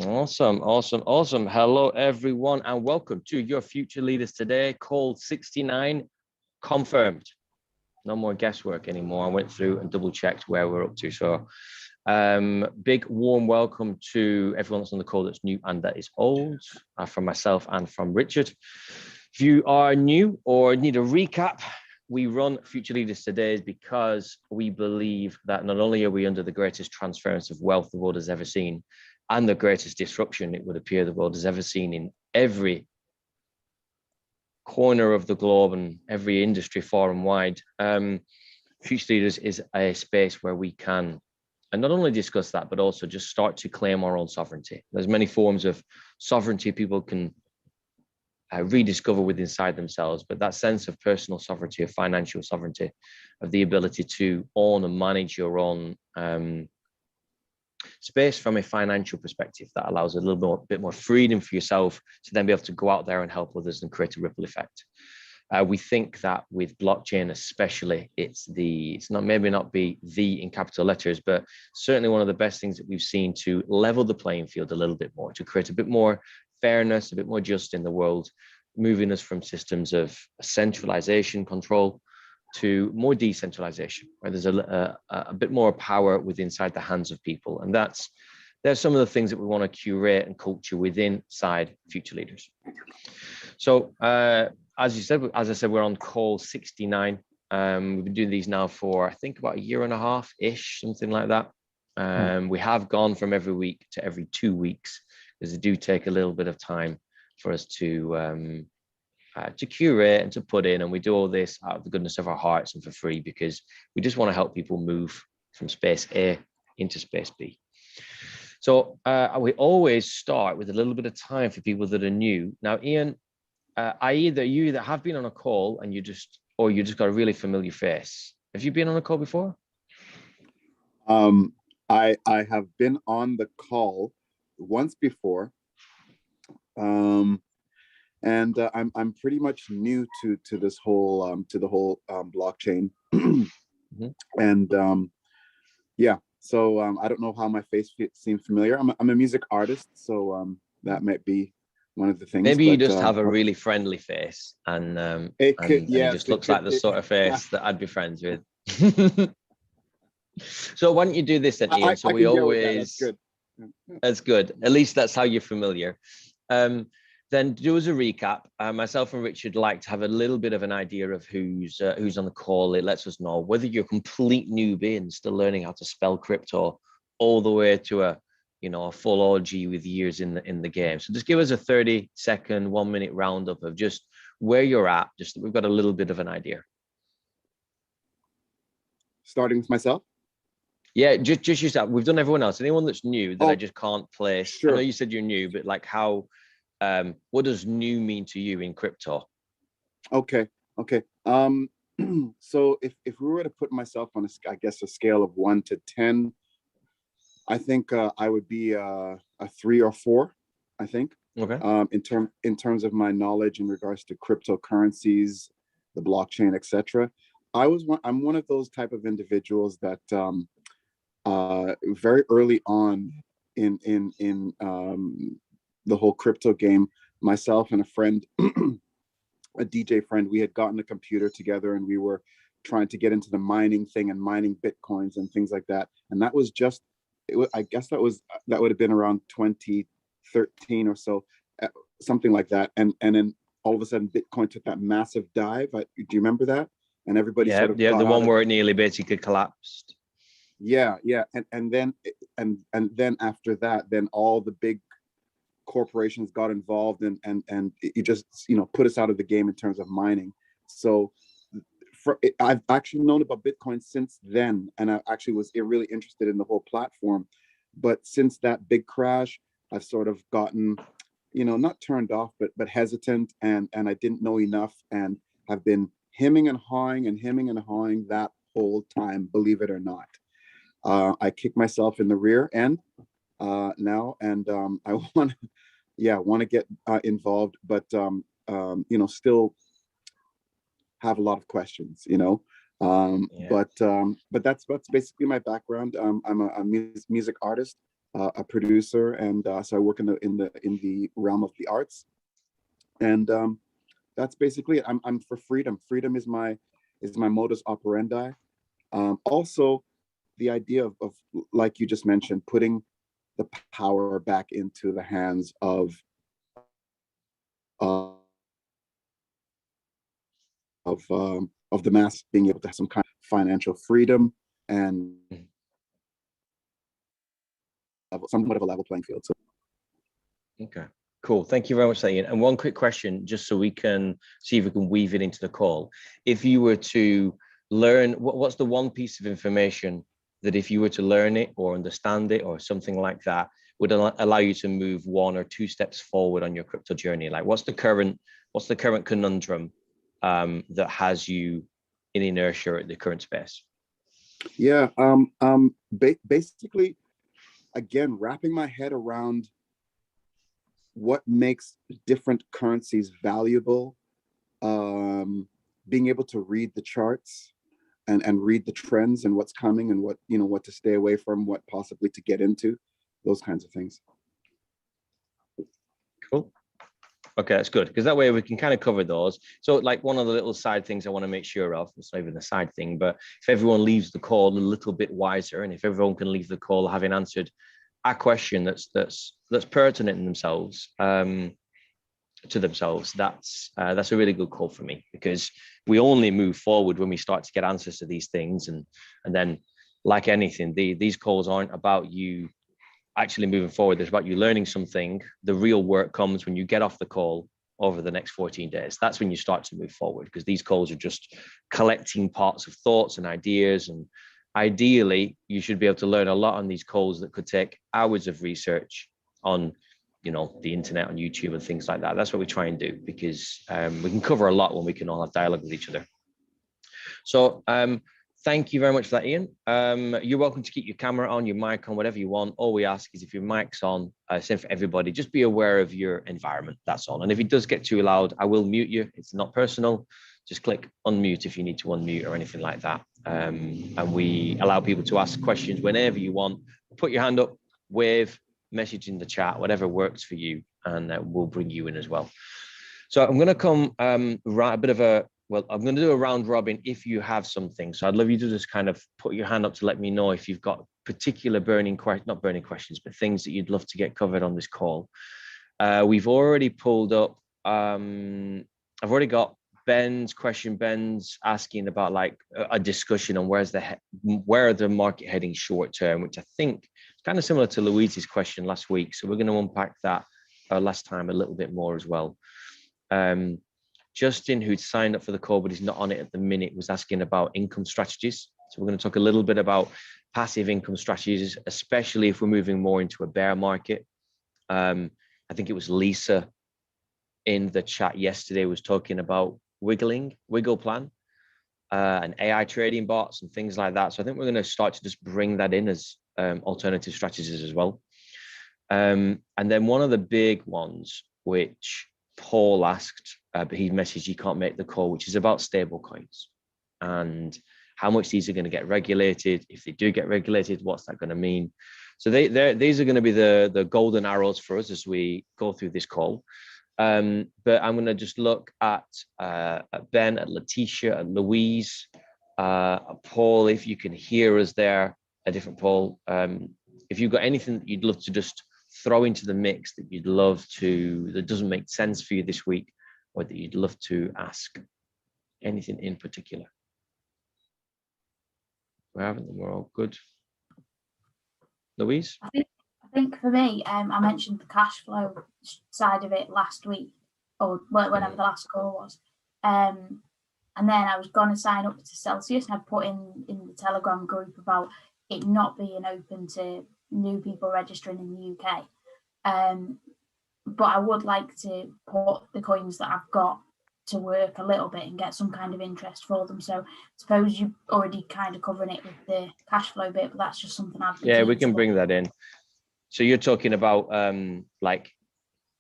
Awesome, awesome, awesome. Hello, everyone, and welcome to your Future Leaders Today, call 69 confirmed. No more guesswork anymore. I went through and double checked where we're up to. So big warm welcome to everyone that's on the call that's new and that is old, from myself and from Richard. If you are new or need a recap, we run Future Leaders Today because we believe that not only are we under the greatest transference of wealth the world has ever seen, and the greatest disruption it would appear the world has ever seen in every corner of the globe and every industry far and wide. Future Leaders is a space where we can and not only discuss that, but also just start to claim our own sovereignty. There's many forms of sovereignty people can rediscover within inside themselves, but that sense of personal sovereignty, of financial sovereignty, of the ability to own and manage your own space from a financial perspective, that allows a little bit more freedom for yourself to then be able to go out there and help others and create a ripple effect. We think that with blockchain especially, it's not maybe not be the in capital letters, but certainly one of the best things that we've seen to level the playing field a little bit more, to create a bit more fairness, a bit more just in the world, moving us from systems of centralization control to more decentralization, where there's a bit more power within inside the hands of people. And there's some of the things that we want to curate and culture within inside Future Leaders. So as I said, we're on call 69. We've been doing these now for, I think, about a year and a half-ish, something like that. We have gone from every week to every 2 weeks, because they do take a little bit of time for us to curate and to put in, and we do all this out of the goodness of our hearts and for free, because we just want to help people move from space A into space B. So we always start with a little bit of time for people that are new. Now, Ian, you either have been on a call and you just got a really familiar face. Have you been on a call before? I have been on the call once before. And I'm pretty much new to this whole blockchain. Mm-hmm. And yeah, so I don't know how my face seems familiar. I'm a music artist, so that might be one of the things. Maybe you just have a really friendly face, and it just looks like the sort of face that I'd be friends with. So why don't you do this then, Ian? So we always that's good. At least that's how you're familiar. Then do as a recap. Myself and Richard like to have a little bit of an idea of who's on the call. It lets us know whether you're a complete newbie and still learning how to spell crypto, all the way to a full OG with years in the game. So just give us a 30-second, 1-minute roundup of just where you're at, just that we've got a little bit of an idea. Starting with myself? Yeah, just yourself. We've done everyone else. Anyone that's new that I just can't place. Sure. I know you said you're new, but like how, what does new mean to you in crypto? Okay. So if we were to put myself on a scale of 1 to 10, I think I would be a 3 or 4, I think. Okay. In terms of my knowledge in regards to cryptocurrencies, the blockchain, etc. I'm one of those type of individuals that very early on in the whole crypto game, myself and a friend, a DJ friend, we had gotten a computer together and we were trying to get into the mining thing and mining Bitcoins and things like that. And that was just, I guess that would have been around 2013 or so, something like that. And then all of a sudden Bitcoin took that massive dive. Do you remember that? And everybody the one where it nearly basically collapsed. Yeah. And then after that, then all the big corporations got involved and it just put us out of the game in terms of mining. So I've actually known about Bitcoin since then, and I actually was really interested in the whole platform. But since that big crash, I've sort of gotten, not turned off, but hesitant, and I didn't know enough, and have been hemming and hawing that whole time, believe it or not. I kick myself in the rear end now, and I want to get involved, but still have a lot of questions, but that's basically my background. I'm a music artist, a producer, and so I work in the realm of the arts, and that's basically it. I'm for freedom. Freedom is my modus operandi. Also, the idea of, like you just mentioned, putting the power back into the hands of the mass, being able to have some kind of financial freedom and somewhat of a level playing field. So. Okay, cool. Thank you very much, Ian. And one quick question, just so we can see if we can weave it into the call. If you were to learn, what's the one piece of information that if you were to learn it or understand it or something like that would allow you to move 1 or 2 steps forward on your crypto journey? Like what's the current conundrum that has you in inertia at the current space? Yeah, basically, again, wrapping my head around what makes different currencies valuable, being able to read the charts and read the trends and what's coming and what to stay away from, what possibly to get into, those kinds of things. Cool. Okay, that's good, because that way we can kind of cover those. So like one of the little side things I want to make sure of, it's not even a side thing, but if everyone leaves the call a little bit wiser, and if everyone can leave the call having answered a question that's pertinent in themselves, to themselves, that's a really good call for me, because we only move forward when we start to get answers to these things, and then like anything, these calls aren't about you actually moving forward. There's about you learning something. The real work comes when you get off the call over the next 14 days. That's when you start to move forward, because these calls are just collecting parts of thoughts and ideas. And ideally, you should be able to learn a lot on these calls that could take hours of research on, the internet, on YouTube and things like that. That's what we try and do, because we can cover a lot when we can all have dialogue with each other. So thank you very much for that, Ian. You're welcome to keep your camera on, your mic on, whatever you want. All we ask is if your mic's on, same for everybody, just be aware of your environment, that's all. And if it does get too loud, I will mute you. It's not personal. Just click unmute if you need to unmute or anything like that. And we allow people to ask questions whenever you want. Put your hand up, wave, message in the chat, whatever works for you, and we'll bring you in as well. So I'm going to come I'm going to do a round robin if you have something. So I'd love you to just kind of put your hand up to let me know if you've got particular not burning questions, but things that you'd love to get covered on this call. We've already pulled up, I've already got Ben's question. Ben's asking about like a discussion on where are the market heading short term, which I think is kind of similar to Louise's question last week. So we're going to unpack that last time a little bit more as well. Justin, who'd signed up for the call but is not on it at the minute, was asking about income strategies. So we're going to talk a little bit about passive income strategies, especially if we're moving more into a bear market. I think it was Lisa in the chat yesterday was talking about wiggle plan, and AI trading bots and things like that. So I think we're going to start to just bring that in as alternative strategies as well. And then one of the big ones, which Paul asked, but he messaged he can't make the call, which is about stable coins and how much these are going to get regulated. If they do get regulated, what's that going to mean? So these are going to be the golden arrows for us as we go through this call. But I'm going to just look at Ben, at Letitia, at Louise, Paul, if you can hear us there, a different Paul. If you've got anything that you'd love to just throw into the mix that doesn't make sense for you this week, or that you'd love to ask, anything in particular? We haven't, we're all good. Louise? I think for me, I mentioned the cash flow side of it last week, or whenever the last call was. And then I was going to sign up to Celsius, and I put in the Telegram group about it not being open to new people registering in the UK. But I would like to put the coins that I've got to work a little bit and get some kind of interest for them. So I suppose you're already kind of covering it with the cash flow bit, but that's just something I've been Yeah, we can bring that in. So you're talking about like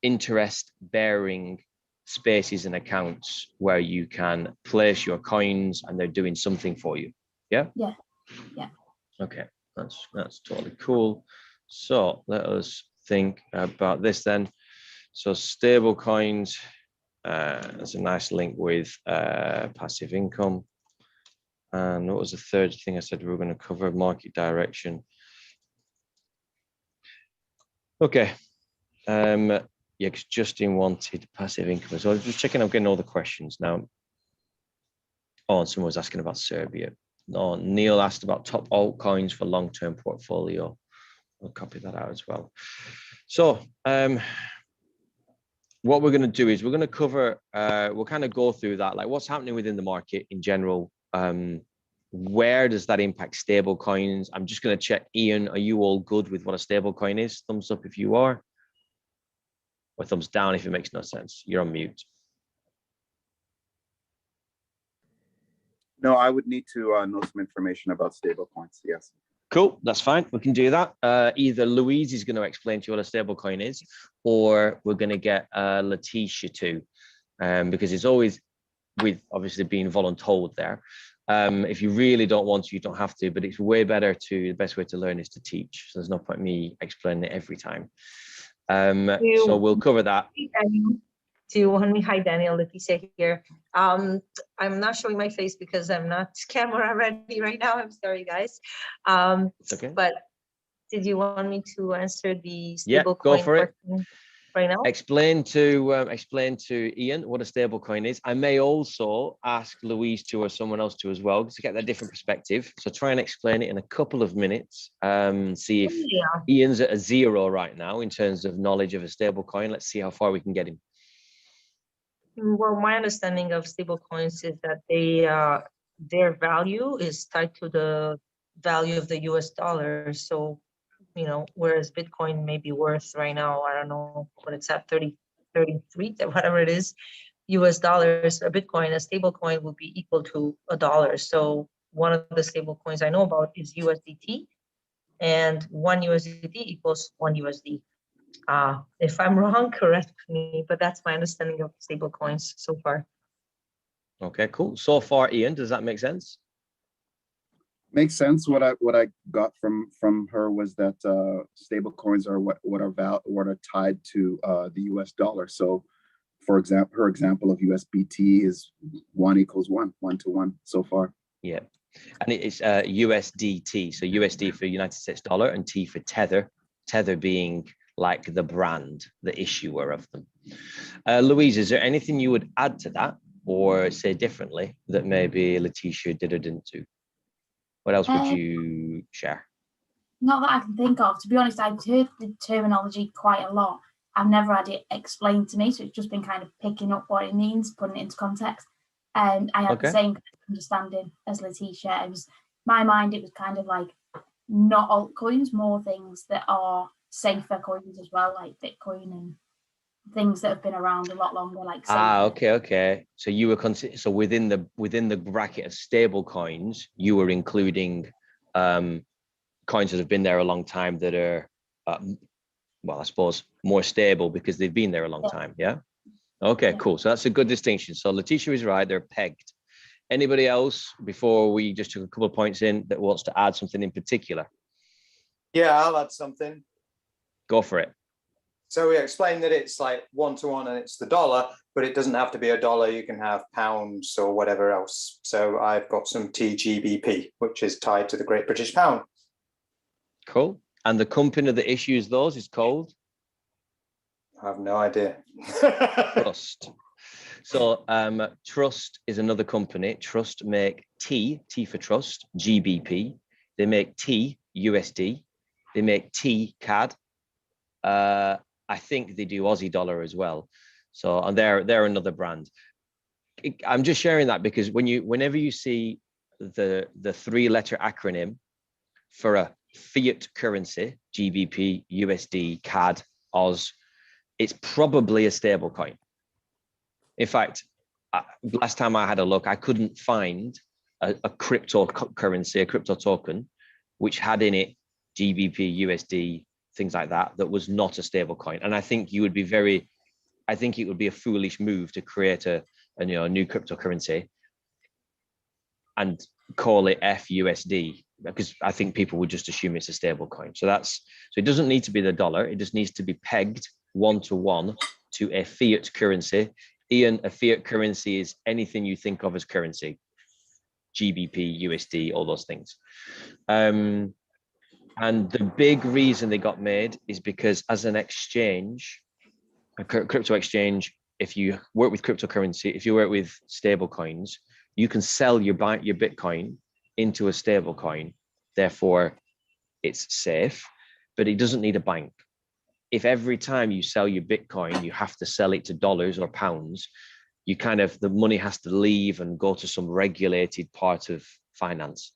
interest bearing spaces and accounts where you can place your coins and they're doing something for you. Yeah? Yeah. Okay, that's totally cool. So let us think about this then. So stable coins, there's a nice link with passive income. And what was the third thing I said we were going to cover? Market direction. Okay. Yeah, because Justin wanted passive income. So I was just checking, I'm getting all the questions now. Oh, and someone was asking about Serbia. No, Neil asked about top altcoins for long-term portfolio. I'll copy that out as well. So what we're going to do is we're going to cover, we'll kind of go through that, like what's happening within the market in general. Where does that impact stable coins? I'm just going to check. Ian, are you all good with what a stable coin is? Thumbs up if you are, or thumbs down if it makes no sense. You're on mute. No, I would need to know some information about stable coins. Yes. Cool, that's fine. We can do that. Either Louise is going to explain to you what a stable coin is, or we're going to get Letitia to, because it's always with obviously being voluntold there. If you really don't want to, you don't have to, but it's way better to, the best way to learn is to teach. So there's no point me explaining it every time. So we'll cover that. Do you want me? Hi, Daniel, Leticia here. I'm not showing my face because I'm not camera ready right now. I'm sorry, guys. It's okay. But did you want me to answer the Yeah, stable go coin for it. right now? Explain to Ian what a stable coin is. I may also ask Louise to or someone else to as well to get that different perspective. So try and explain it in a couple of minutes. See if Ian's at a 0 right now in terms of knowledge of a stable coin. Let's see how far we can get him. Well, my understanding of stable coins is that they their value is tied to the value of the US dollar. So, you know, whereas Bitcoin may be worth right now, I don't know what it's at, 33, whatever it is, US dollars, a Bitcoin, a stable coin will be equal to $1. So one of the stable coins I know about is USDT, and 1 USDT equals 1 USD. If I'm wrong, correct me, but that's my understanding of stable coins so far. Okay, cool. So far, Ian, does that make sense? Makes sense. What I got from her was that stable coins are what are tied to the US dollar. So for example, her example of USBT is 1 equals 1 to 1 so far. Yeah. And it's USDT. So USD for United States dollar and T for Tether. Tether being like the brand, the issuer of them. Louise, is there anything you would add to that or say differently that maybe Letitia did or didn't do? What else would you share? Not that I can think of. To be honest, I've heard the terminology quite a lot. I've never had it explained to me, so it's just been kind of picking up what it means, putting it into context. And I had the same understanding as Letitia. It was my mind, it was kind of like not altcoins, more things that are safer coins as well, like Bitcoin and things that have been around a lot longer, like okay. So you were so within the bracket of stable coins, you were including coins that have been there a long time that are well, I suppose more stable because they've been there a long time. Yeah. Okay, cool. So that's a good distinction. So Letitia is right, they're pegged. Anybody else before we just took a couple of points in that wants to add something in particular? Yeah, I'll add something. Go for it. So we explained that it's like 1 to 1 and it's the dollar, but it doesn't have to be a dollar. You can have pounds or whatever else. So I've got some TGBP, which is tied to the Great British Pound. Cool. And the company that issues those is called? I have no idea. Trust. So Trust is another company. Trust make T for trust, GBP. They make T, USD. They make T, CAD. I think they do Aussie dollar as well. So, and they're another brand. I'm just sharing that because whenever you see the 3-letter acronym for a fiat currency, GBP, USD, CAD, Oz, it's probably a stable coin. In fact, last time I had a look, I couldn't find a cryptocurrency, a crypto token, which had in it GBP, USD, things like that was not a stable coin. And I think it would be a foolish move to create a new cryptocurrency and call it FUSD because I think people would just assume it's a stable coin. So it doesn't need to be the dollar. It just needs to be pegged 1-to-1 to a fiat currency. Ian, a fiat currency is anything you think of as currency, GBP, USD, all those things. And the big reason they got made is because as an exchange, a crypto exchange, if you work with cryptocurrency, if you work with stable coins, you can sell your Bitcoin into a stable coin. Therefore, it's safe, but it doesn't need a bank. If every time you sell your Bitcoin, you have to sell it to dollars or pounds, the money has to leave and go to some regulated part of finance.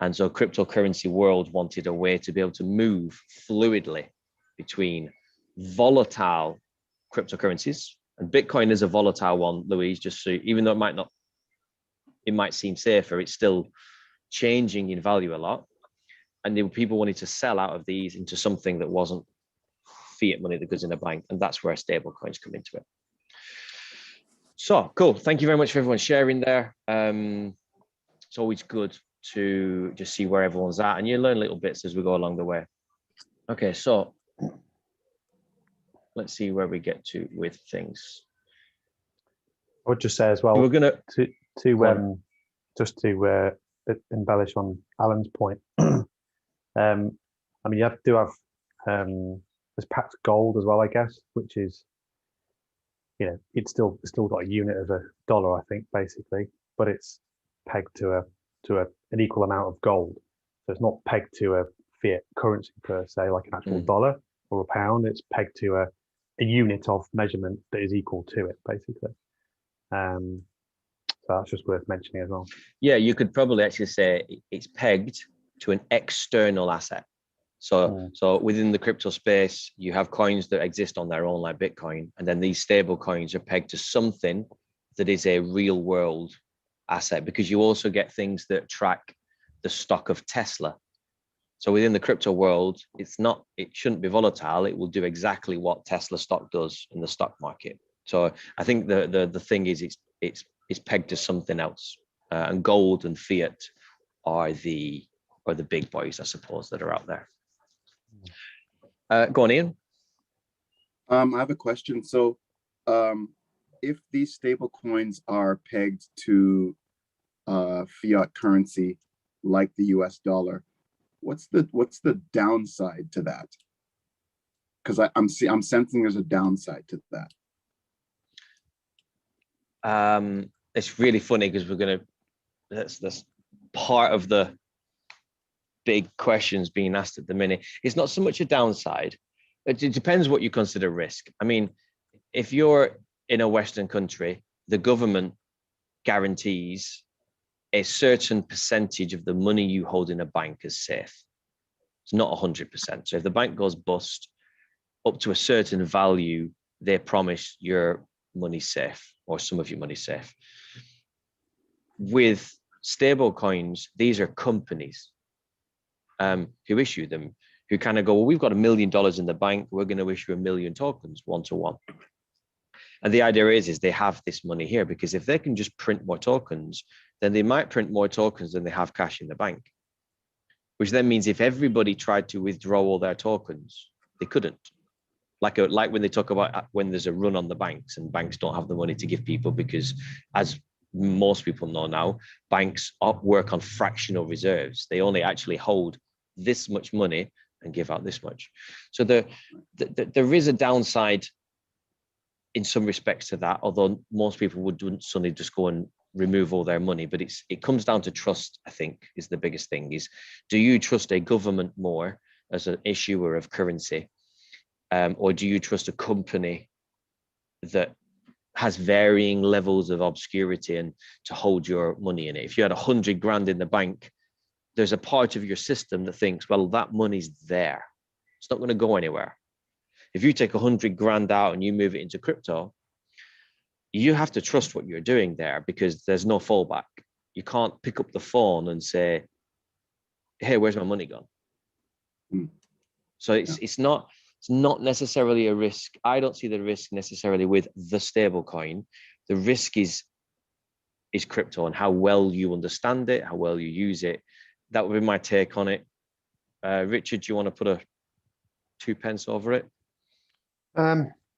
And so cryptocurrency world wanted a way to be able to move fluidly between volatile cryptocurrencies, and Bitcoin is a volatile one, Louise, just so even though it might seem safer, it's still changing in value a lot. And people wanted to sell out of these into something that wasn't fiat money that goes in a bank. And that's where stable coins come into it. So cool. Thank you very much for everyone sharing there. It's always good to just see where everyone's at, and you learn little bits as we go along the way. Okay, so let's see where we get to with things. I would just say as well, we're gonna just to embellish on Alan's point. I mean, you do have there's packed gold as well, I guess, which is, it's still got a unit of a dollar, I think, basically, but it's pegged to an equal amount of gold. So it's not pegged to a fiat currency per se, like an actual dollar or a pound. It's pegged to a unit of measurement that is equal to it, basically. So that's just worth mentioning as well. Yeah, you could probably actually say it's pegged to an external asset. So within the crypto space, you have coins that exist on their own, like Bitcoin, and then these stable coins are pegged to something that is a real world asset, because you also get things that track the stock of Tesla. So within the crypto world, it shouldn't be volatile. It will do exactly what Tesla stock does in the stock market. So I think the thing is it's pegged to something else, and gold and fiat are the big boys, I suppose, that are out there. Go on, Ian. I have a question. So if these stable coins are pegged to fiat currency like the US dollar, what's the downside to that? Because I'm sensing there's a downside to that. It's really funny because that's part of the big questions being asked at the minute. It's not so much a downside. It depends what you consider risk. I mean, if you're in a Western country, the government guarantees a certain percentage of the money you hold in a bank is safe. It's not 100%. So if the bank goes bust, up to a certain value, they promise your money's safe, or some of your money's safe. With stable coins, these are companies who issue them, who kind of go, well, we've got $1 million in the bank, we're going to issue 1 million tokens 1-to-1. And the idea is they have this money here, because if they can just print more tokens, then they might print more tokens than they have cash in the bank, which then means if everybody tried to withdraw all their tokens, they couldn't. Like when they talk about when there's a run on the banks and banks don't have the money to give people, because as most people know now, banks work on fractional reserves. They only actually hold this much money and give out this much. So there is a downside in some respects to that, although most people wouldn't suddenly just go and remove all their money. But it comes down to trust, I think, is the biggest thing. Is, do you trust a government more as an issuer of currency, or do you trust a company that has varying levels of obscurity and to hold your money in it? If you had 100 grand in the bank, there's a part of your system that thinks, well, that money's there, it's not going to go anywhere. If you take 100 grand out and you move it into crypto, you have to trust what you're doing there, because there's no fallback. You can't pick up the phone and say, hey, where's my money gone? So it's not necessarily a risk. I don't see the risk necessarily with the stable coin. The risk is crypto and how well you understand it, how well you use it, that would be my take on it. Richard, do you want to put a 2 pence over it?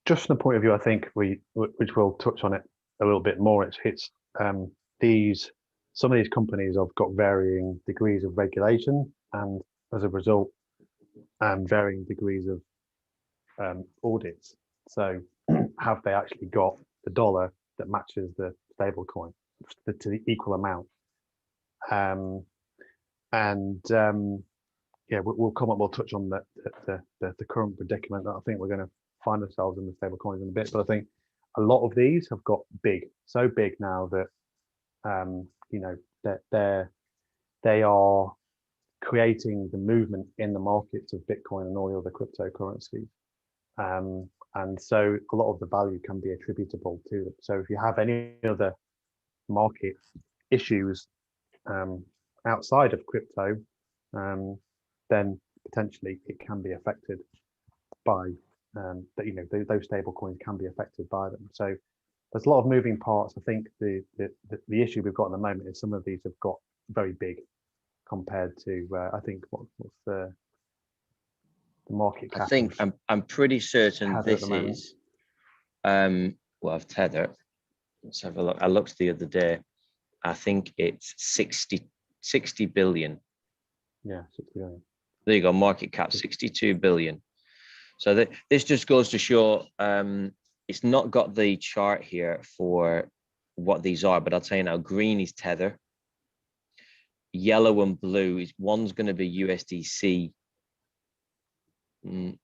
Just from the point of view, I think which we'll touch on it a little bit more. It's some of these companies have got varying degrees of regulation, and as a result, varying degrees of audits. So, have they actually got the dollar that matches the stable coin to the equal amount? Yeah, we'll come up. We'll touch on the current predicament that I think we're going to find ourselves in the stable coins in a bit. But I think a lot of these have got so big now that that they are creating the movement in the markets of Bitcoin and all the other cryptocurrencies. And so a lot of the value can be attributable to them. So if you have any other market issues outside of crypto, then potentially it can be affected by those stable coins can be affected by them. So there's a lot of moving parts. I think the issue we've got at the moment is some of these have got very big compared to I think what's the market cap. I think I'm pretty certain this is of Tether. Let's have a look. I looked the other day. I think it's 60 billion. Yeah, 60 billion. There you go. Market cap 62 billion. So this just goes to show it's not got the chart here for what these are, but I'll tell you now, green is Tether. Yellow and blue is one's going to be USDC. Not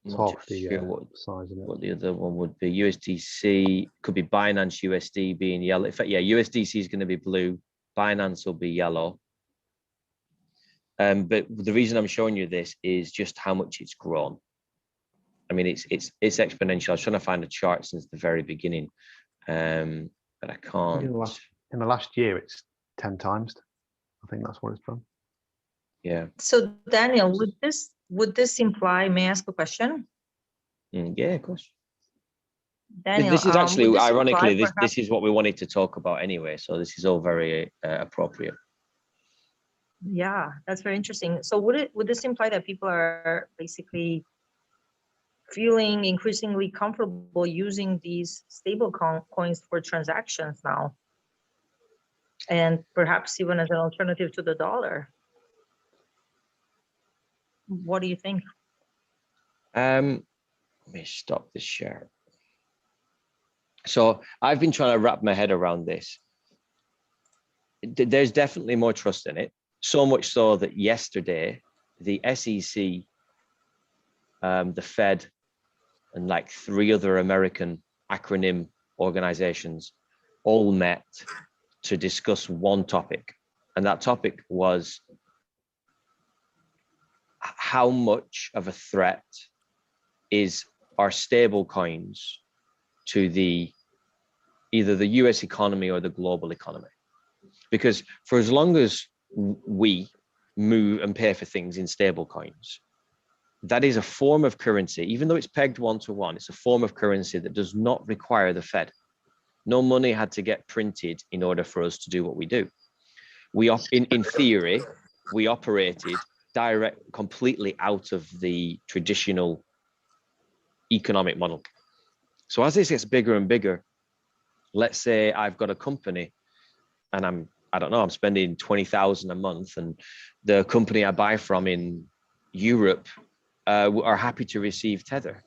sure what the other one would be. USDC could be Binance USD being yellow. In fact, yeah, USDC is going to be blue. Binance will be yellow. But the reason I'm showing you this is just how much it's grown. I mean, it's exponential. I was trying to find a chart since the very beginning, but I can't. In the last year, it's 10 times. I think that's what it's done. Yeah. So Daniel, would this imply? May I ask a question? Yeah, of course. Daniel, this is actually ironically this is what we wanted to talk about anyway. So this is all very appropriate. Yeah, that's very interesting. So would this imply that people are basically feeling increasingly comfortable using these stable coins for transactions now, and perhaps even as an alternative to the dollar? What do you think? Let me stop this share. So I've been trying to wrap my head around this. There's definitely more trust in it. So much so that yesterday, the SEC, the Fed, and like 3 other American acronym organizations all met to discuss one topic. And that topic was how much of a threat are stable coins to either the US economy or the global economy. Because for as long as we move and pay for things in stable coins, that is a form of currency, even though it's pegged 1-to-1, it's a form of currency that does not require the Fed. No money had to get printed in order for us to do what we do. In theory, we operated completely out of the traditional economic model. So as this gets bigger and bigger, let's say I've got a company and I'm spending 20,000 a month, and the company I buy from in Europe are happy to receive Tether,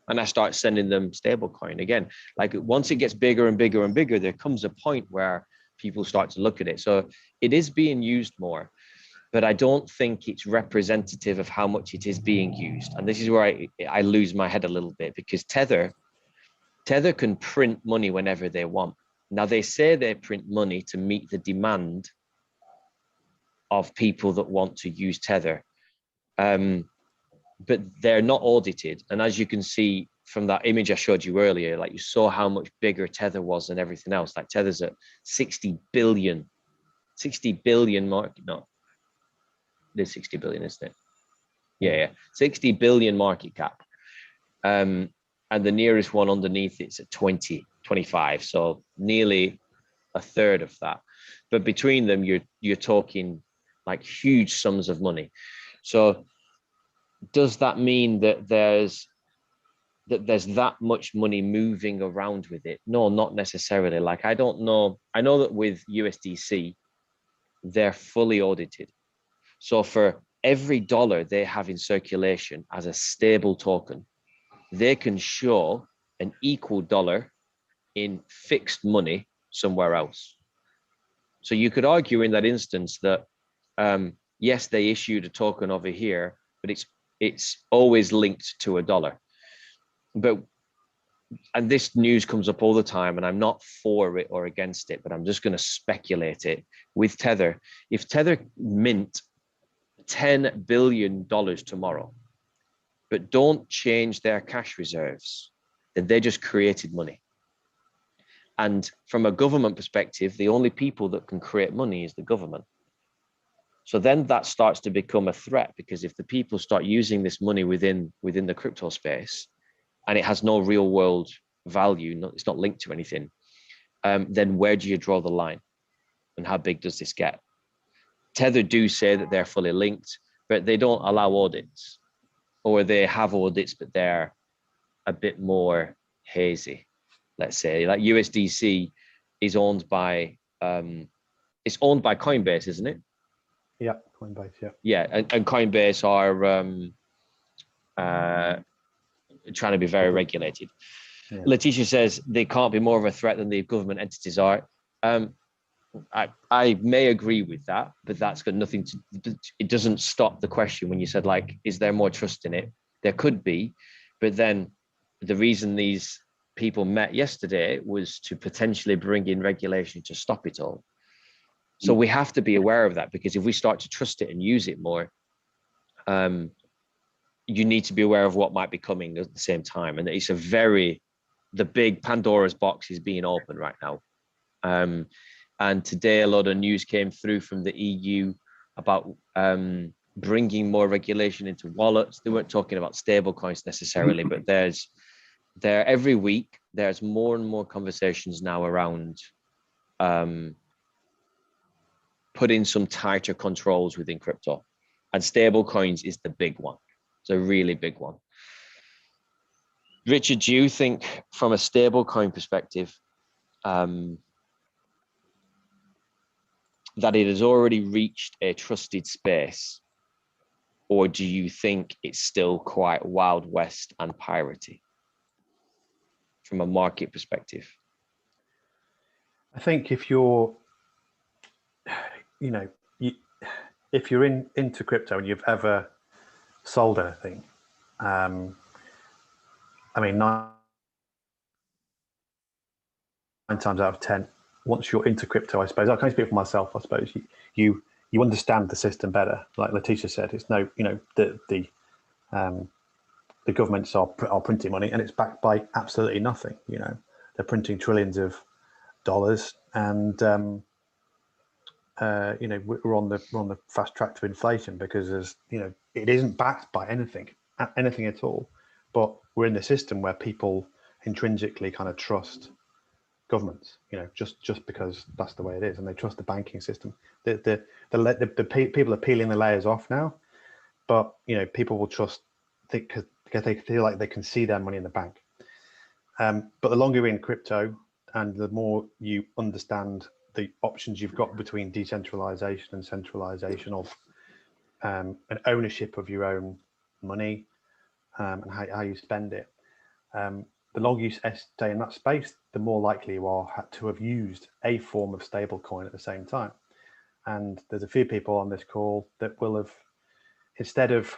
and I start sending them stablecoin again. Like once it gets bigger and bigger and bigger, there comes a point where people start to look at it. So it is being used more, but I don't think it's representative of how much it is being used. And this is where I lose my head a little bit, because Tether can print money whenever they want. Now they say they print money to meet the demand of people that want to use Tether. But they're not audited. And as you can see from that image I showed you earlier, like you saw how much bigger Tether was than everything else. Like Tether's at 60 billion market. No, there's 60 billion, isn't it? Yeah. 60 billion market cap. And the nearest one underneath it's at 25. So nearly a third of that. but between them, you're talking like huge sums of money. So does that mean that there's that much money moving around with it? No, not necessarily. Like, I don't know. I know that with USDC, they're fully audited. So for every dollar they have in circulation as a stable token, they can show an equal dollar in fixed money somewhere else. So you could argue in that instance that, yes, they issued a token over here, but it's always linked to a dollar. But, and this news comes up all the time, and I'm not for it or against it, but I'm just going to speculate it. With Tether, if Tether mint $10 billion tomorrow, but don't change their cash reserves, then they just created money. And from a government perspective, the only people that can create money is the government. So then that starts to become a threat, because if the people start using this money within the crypto space, and it has no real world value, it's not linked to anything, then where do you draw the line? And how big does this get? Tether do say that they're fully linked, but they don't allow audits, or they have audits, but they're a bit more hazy. Let's say, like USDC is owned by, it's owned by Coinbase, isn't it? Yeah, Coinbase, yeah. Yeah, and Coinbase are trying to be very regulated. Yeah. Letitia says they can't be more of a threat than the government entities are. I may agree with that, but that's got nothing to, it doesn't stop the question when you said, like, is there more trust in it? There could be, but then the reason these people met yesterday was to potentially bring in regulation to stop it all. So we have to be aware of that, because if we start to trust it and use it more, you need to be aware of what might be coming at the same time. And it's the big Pandora's box is being opened right now. And today, a lot of news came through from the EU about bringing more regulation into wallets. They weren't talking about stable coins necessarily, but every week, there's more and more conversations now around putting some tighter controls within crypto. And stable coins is the big one. It's a really big one. Richard, do you think from a stable coin perspective, that it has already reached a trusted space, or do you think it's still quite Wild West and piratey from a market perspective? I think if you're, if you're into crypto and you've ever sold anything, I mean, 9 times out of 10, once you're into crypto, I suppose I can speak for myself. I suppose you understand the system better. Like Letitia said, it's no, the governments are printing money, and it's backed by absolutely nothing. They're printing trillions of dollars, and we're on the fast track to inflation, because it isn't backed by anything at all. But we're in the system where people intrinsically kind of trust governments, just because that's the way it is, and they trust the banking system. The people are peeling the layers off now, but people will trust because they feel like they can see their money in the bank. But the longer you're in crypto, and the more you understand the options you've got between decentralization and centralization of an ownership of your own money, and how you spend it, the longer you stay in that space, the more likely you are to have used a form of stable coin at the same time. And there's a few people on this call that will have, instead of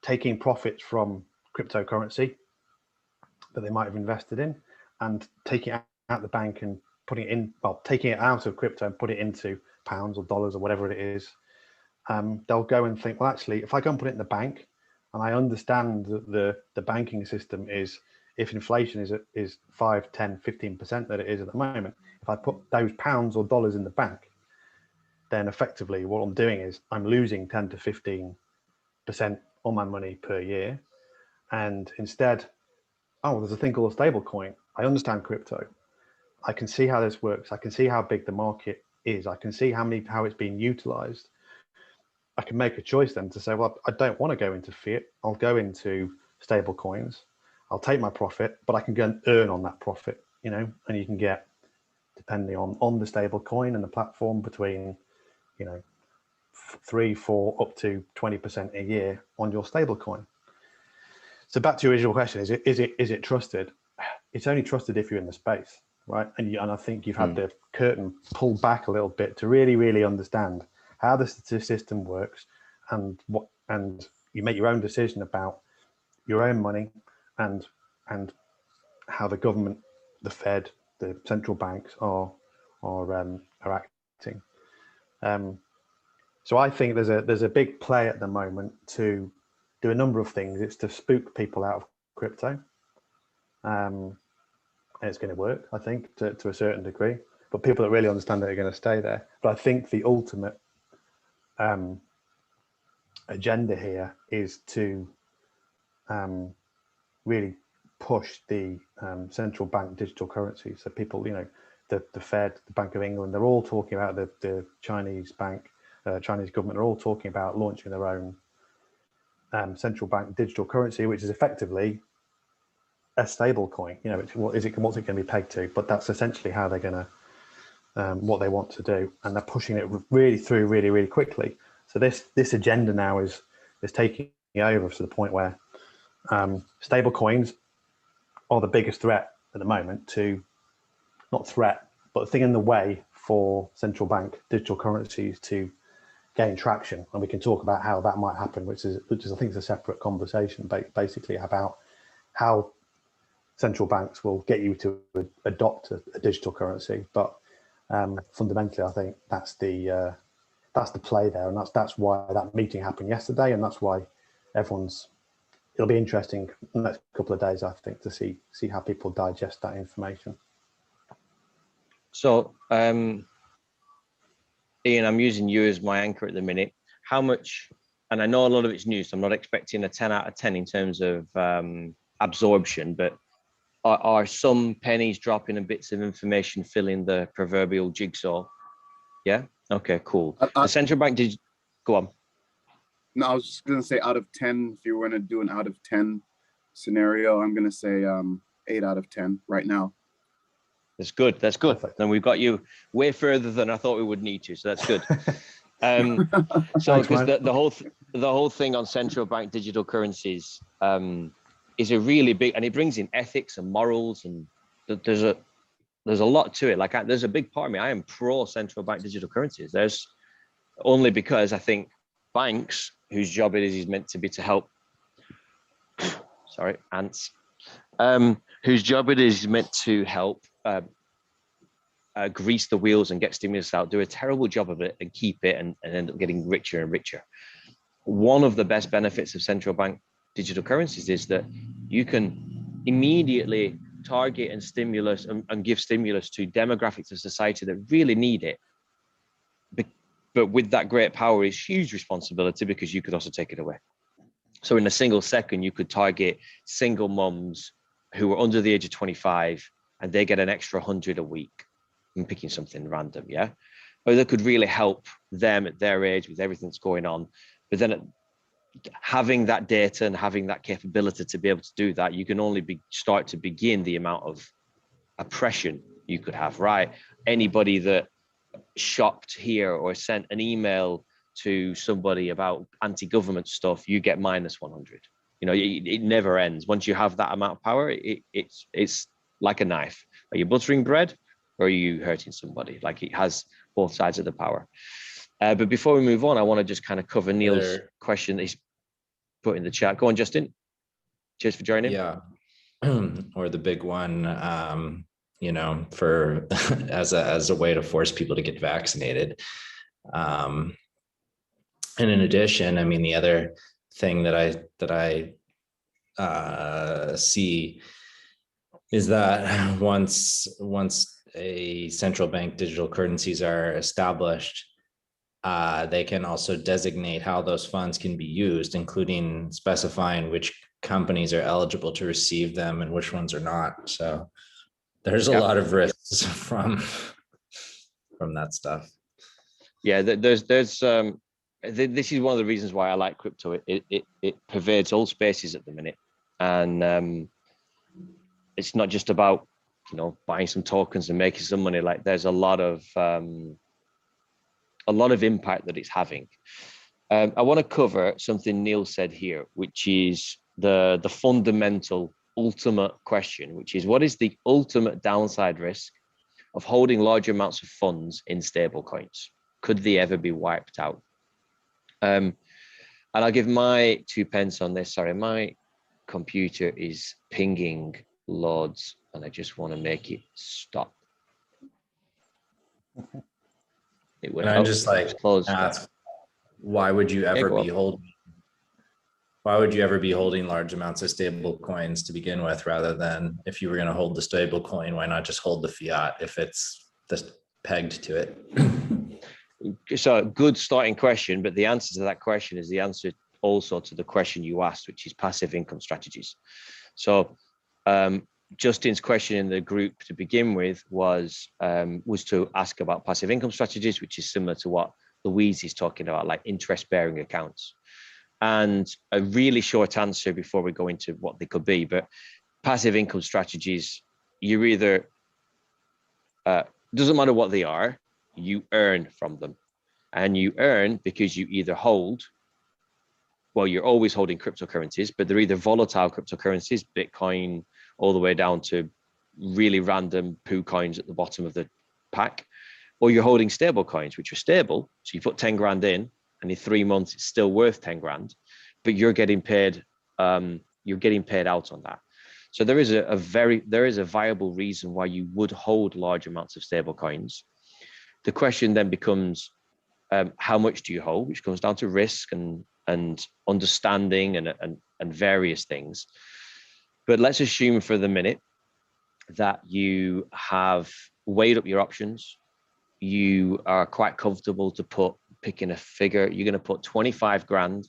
taking profits from cryptocurrency that they might have invested in and taking it out of the bank and putting it in, taking it out of crypto and put it into pounds or dollars or whatever it is, they'll go and think, well, actually, if I go and put it in the bank, and I understand that the banking system is, if inflation is 5, 10, 15% that it is at the moment, if I put those pounds or dollars in the bank, then effectively what I'm doing is I'm losing 10 to 15% on my money per year. And instead, there's a thing called a stable coin. I understand crypto. I can see how this works. I can see how big the market is, I can see how it's being utilized. I can make a choice then to say, well, I don't want to go into fiat. I'll go into stable coins. I'll take my profit, but I can go and earn on that profit, you know, and you can get, depending on the stable coin and the platform, between, you know, 3, 4, up to 20% a year on your stable coin. So back to your original question, is it trusted? It's only trusted if you're in the space, right? And I think you've had the curtain pulled back a little bit to really, really understand how the system works, and you make your own decision about your own money and how the government, the Fed, the central banks are acting. So I think there's a big play at the moment to do a number of things. It's to spook people out of crypto, and it's going to work, I think, to a certain degree. But people that really understand it are going to stay there. But I think the ultimate agenda here is to really push the central bank digital currency. So people, you know, the Fed, the Bank of England, they're all talking about the Chinese bank, Chinese government are all talking about launching their own central bank digital currency, which is effectively a stable coin. You know, what's it going to be pegged to? But that's essentially how they're going to, what they want to do, and they're pushing it really through really, really quickly. So this agenda now is taking over to the point where stable coins are the biggest threat at the moment to, not threat, but thing in the way for central bank digital currencies to gain traction. And we can talk about how that might happen, which is I think is a separate conversation, basically about how central banks will get you to adopt a digital currency. But fundamentally, I think that's the play there, and that's why that meeting happened yesterday, and that's why it'll be interesting in the next couple of days, I think, to see how people digest that information. So, Ian, I'm using you as my anchor at the minute. How much, and I know a lot of it's new, so I'm not expecting a 10 out of 10 in terms of absorption, but are some pennies dropping and bits of information filling the proverbial jigsaw? Yeah? Okay, cool. The central bank did, go on. No, I was just going to say, out of 10, if you were going to do an out of 10 scenario, I'm going to say 8 out of 10 right now. That's good. That's good. Perfect. Then we've got you way further than I thought we would need to. So that's good. So because the whole thing on central bank digital currencies is a really big, and it brings in ethics and morals, and there's a lot to it. Like there's a big part of me, I am pro central bank digital currencies. There's only because I think banks, whose job it is meant to be to help, sorry, ants, whose job it is meant to help grease the wheels and get stimulus out, do a terrible job of it and keep it and end up getting richer and richer. One of the best benefits of central bank digital currencies is that you can immediately target and stimulus and give stimulus to demographics of society that really need it. But with that great power is huge responsibility, because you could also take it away. So in a single second, you could target single mums who are under the age of 25, and they get an extra 100 a week. I'm picking something random, yeah? But that could really help them at their age with everything that's going on. But then having that data and having that capability to be able to do that, you can only start to begin the amount of oppression you could have, right? Anybody that shopped here or sent an email to somebody about anti-government stuff, you get minus 100. You know, it never ends. Once you have that amount of power, it's like a knife. Are you buttering bread or are you hurting somebody? Like, it has both sides of the power. But before we move on, I want to just kind of cover Neil's question that he's put in the chat. Go on, Justin. Cheers for joining. Yeah. Or the big one, you know, for as a way to force people to get vaccinated. And in addition, I mean, the other thing that I see is that once a central bank digital currencies are established, they can also designate how those funds can be used, including specifying which companies are eligible to receive them and which ones are not. So there's a lot of risks from that stuff. Yeah, there's this is one of the reasons why I like crypto. It pervades all spaces at the minute, and it's not just about, you know, buying some tokens and making some money. Like, there's a lot of impact that it's having. I want to cover something Neil said here, which is the fundamental ultimate question, which is, what is the ultimate downside risk of holding large amounts of funds in stable coins? Could they ever be wiped out? And I'll give my 2 pence on this. Sorry, my computer is pinging loads and I just want to make it stop. It would. And I'm just like, close. ask, why would you ever be holding? Why would you ever be holding large amounts of stable coins to begin with, rather than, if you were going to hold the stable coin, why not just hold the fiat if it's just pegged to it? So, good starting question, but the answer to that question is the answer also to the question you asked, which is passive income strategies. So Justin's question in the group to begin with was to ask about passive income strategies, which is similar to what Louise is talking about, like interest-bearing accounts. And a really short answer before we go into what they could be, but passive income strategies, you're either, doesn't matter what they are, you earn from them. And you earn because you either hold, well, you're always holding cryptocurrencies, but they're either volatile cryptocurrencies, Bitcoin, all the way down to really random poo coins at the bottom of the pack, or you're holding stable coins, which are stable. So you put 10 grand in, and in 3 months, it's still worth 10 grand, but you're getting paid out on that. So there is a viable reason why you would hold large amounts of stable coins. The question then becomes, how much do you hold, which comes down to risk and understanding and various things. But let's assume for the minute that you have weighed up your options. You are quite comfortable to picking a figure. You're going to put 25 grand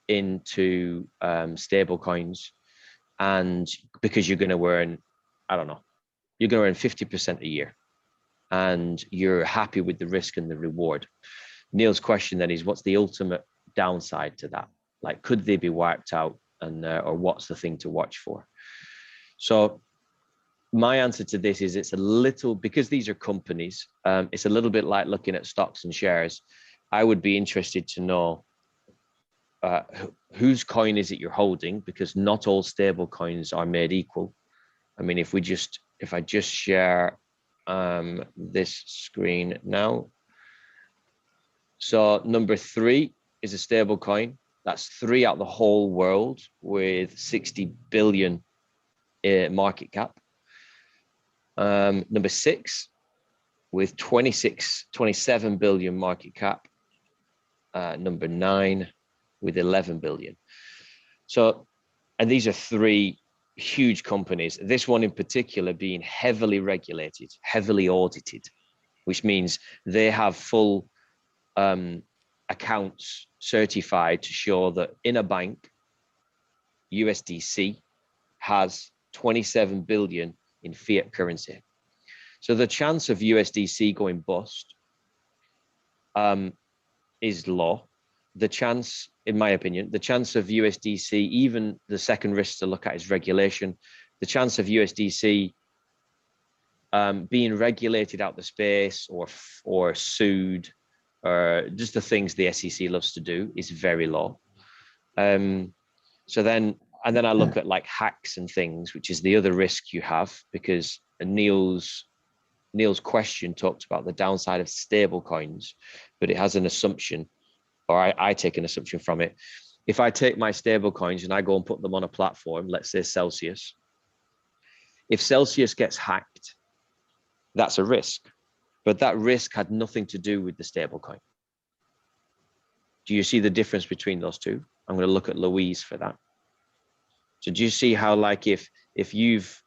into stable coins, and because you're going to earn, I don't know, you're going to earn 50% a year, and you're happy with the risk and the reward. Neil's question then is, what's the ultimate downside to that? Like, could they be wiped out, and or what's the thing to watch for? So my answer to this is, it's a little, because these are companies, it's a little bit like looking at stocks and shares. I would be interested to know whose coin is it you're holding, because not all stable coins are made equal. I mean, if I just share this screen now. So number 3 is a stable coin. That's 3 out of the whole world with 60 billion market cap. Number 6 with 27 billion market cap. Number 9 with 11 billion. So, and these are 3 huge companies. This one in particular being heavily regulated, heavily audited, which means they have full accounts certified to show that in a bank, USDC has 27 billion in fiat currency. So the chance of USDC going bust is low. The chance, in my opinion, the chance of USDC, even the second risk to look at is regulation. The chance of USDC being regulated out the space or sued, or just the things the SEC loves to do, is very low. So then I look at like hacks and things, which is the other risk you have, because Neil's question talked about the downside of stable coins, but it has an assumption, or I take an assumption from it. If I take my stable coins and I go and put them on a platform, let's say Celsius, if Celsius gets hacked, that's a risk, but that risk had nothing to do with the stable coin. Do you see the difference between those two? I'm going to look at Louise for that. So do you see how, like, if you've,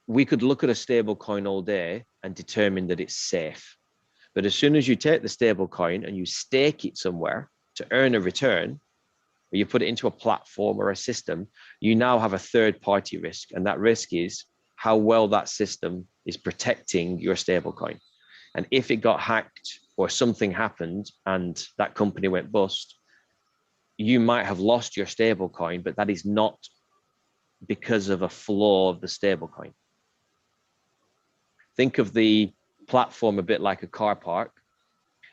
we could look at a stable coin all day and determine that it's safe. But as soon as you take the stable coin and you stake it somewhere to earn a return, or you put it into a platform or a system, you now have a third party risk. And that risk is how well that system is protecting your stable coin. And if it got hacked, or something happened and that company went bust, you might have lost your stable coin, but that is not because of a flaw of the stable coin. Think of the platform a bit like a car park,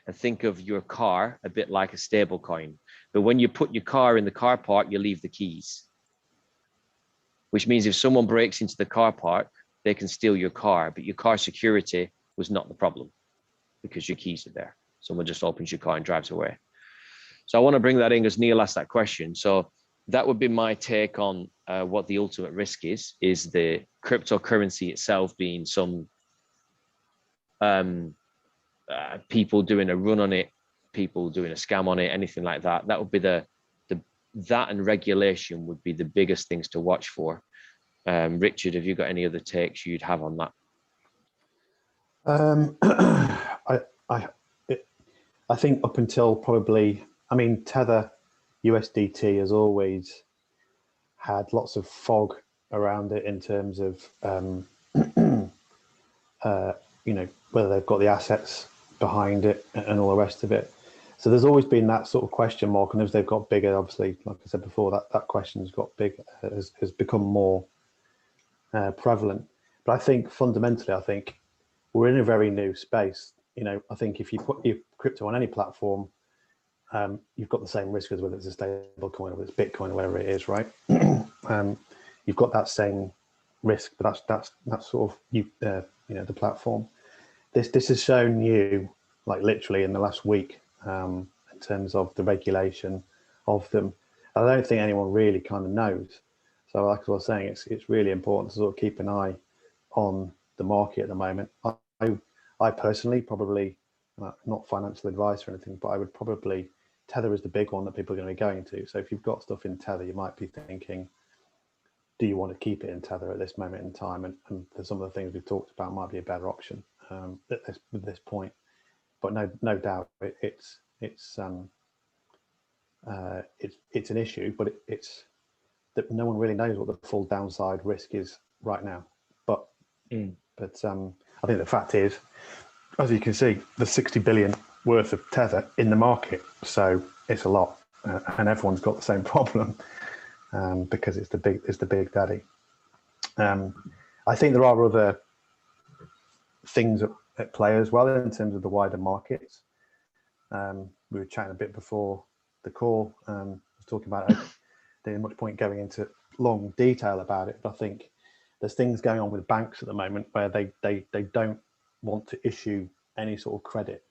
and think of your car a bit like a stable coin. But when you put your car in the car park, you leave the keys, which means if someone breaks into the car park, they can steal your car, but your car security was not the problem because your keys are there. Someone just opens your car and drives away. So I want to bring that in because Neil asked that question. So that would be my take on what the ultimate risk is the cryptocurrency itself being some people doing a run on it, people doing a scam on it, anything like that. That would be that, and regulation would be the biggest things to watch for. Richard, have you got any other takes you'd have on that? I think up until probably, I mean, Tether USDT has always had lots of fog around it in terms of, you know, whether they've got the assets behind it and all the rest of it. So there's always been that sort of question mark, and as they've got bigger, obviously, like I said before, that question's got big, has become more prevalent. But I think fundamentally, I think we're in a very new space. You know, I think if you put your crypto on any platform, you've got the same risk as whether it's a stable coin or it's Bitcoin or whatever it is, right? You've got that same risk, but that's sort of you know, the platform. This has shown you, like literally in the last week, in terms of the regulation of them. I don't think anyone really kind of knows. So like I was saying, it's really important to sort of keep an eye on the market at the moment. I personally probably, not financial advice or anything, but I would probably, Tether is the big one that people are going to be going to. So if you've got stuff in Tether, you might be thinking, do you want to keep it in Tether at this moment in time? And for some of the things we've talked about might be a better option at this point. But no doubt it's an issue, but it's that no one really knows what the full downside risk is right now. But I think the fact is, as you can see, there's 60 billion worth of Tether in the market, so it's a lot, and everyone's got the same problem because it's the big daddy. I think there are other things at play as well in terms of the wider markets. We were chatting a bit before the call. I was talking about it. There's much point going into long detail about it, but I think there's things going on with banks at the moment where they don't want to issue any sort of credit.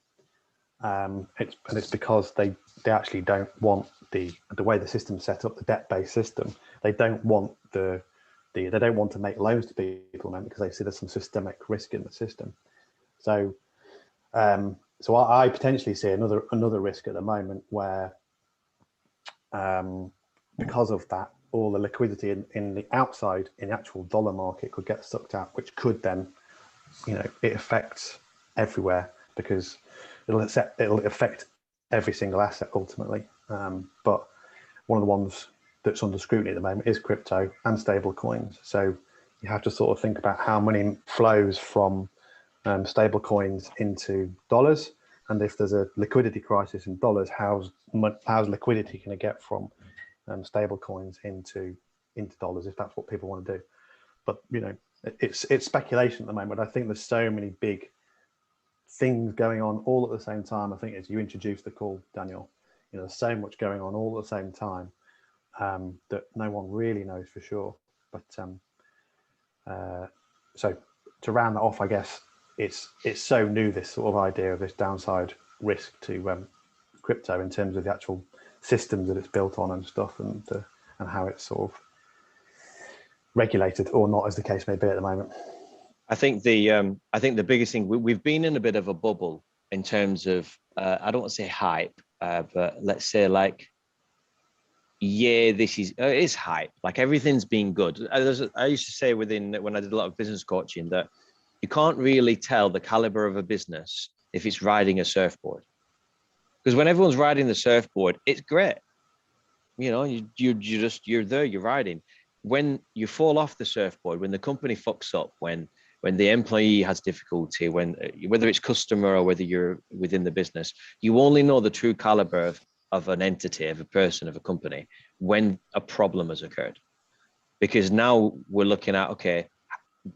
It's because they actually don't want the way the system's set up, the debt-based system. They don't want they don't want to make loans to people because they see there's some systemic risk in the system. So so I potentially see another risk at the moment where because of that, all the liquidity in the actual dollar market could get sucked out, which could then, you know, it affects everywhere because it'll affect every single asset ultimately. But one of the ones that's under scrutiny at the moment is crypto and stable coins. So you have to sort of think about how money flows from stable coins into dollars, and if there's a liquidity crisis in dollars, how's liquidity going to get from stable coins into dollars, if that's what people want to do. But you know, it's speculation at the moment. I think there's so many big things going on all at the same time. I think as you introduced the call, Daniel, you know, there's so much going on all at the same time that no one really knows for sure. But so to round that off, I guess it's so new, this sort of idea of this downside risk to crypto in terms of the actual systems that it's built on and stuff, and how it's sort of regulated or not, as the case may be at the moment. I think the biggest thing, we've been in a bit of a bubble in terms of I don't want to say hype, but let's say like, yeah, this is hype. Like everything's been good. I used to say when I did a lot of business coaching that you can't really tell the caliber of a business if it's riding a surfboard. Because when everyone's riding the surfboard, it's great. You know, you're there, you're riding. When you fall off the surfboard, when the company fucks up, when when the employee has difficulty, when whether it's customer or whether you're within the business, you only know the true caliber of an entity, of a person, of a company, when a problem has occurred. Because now we're looking at, okay,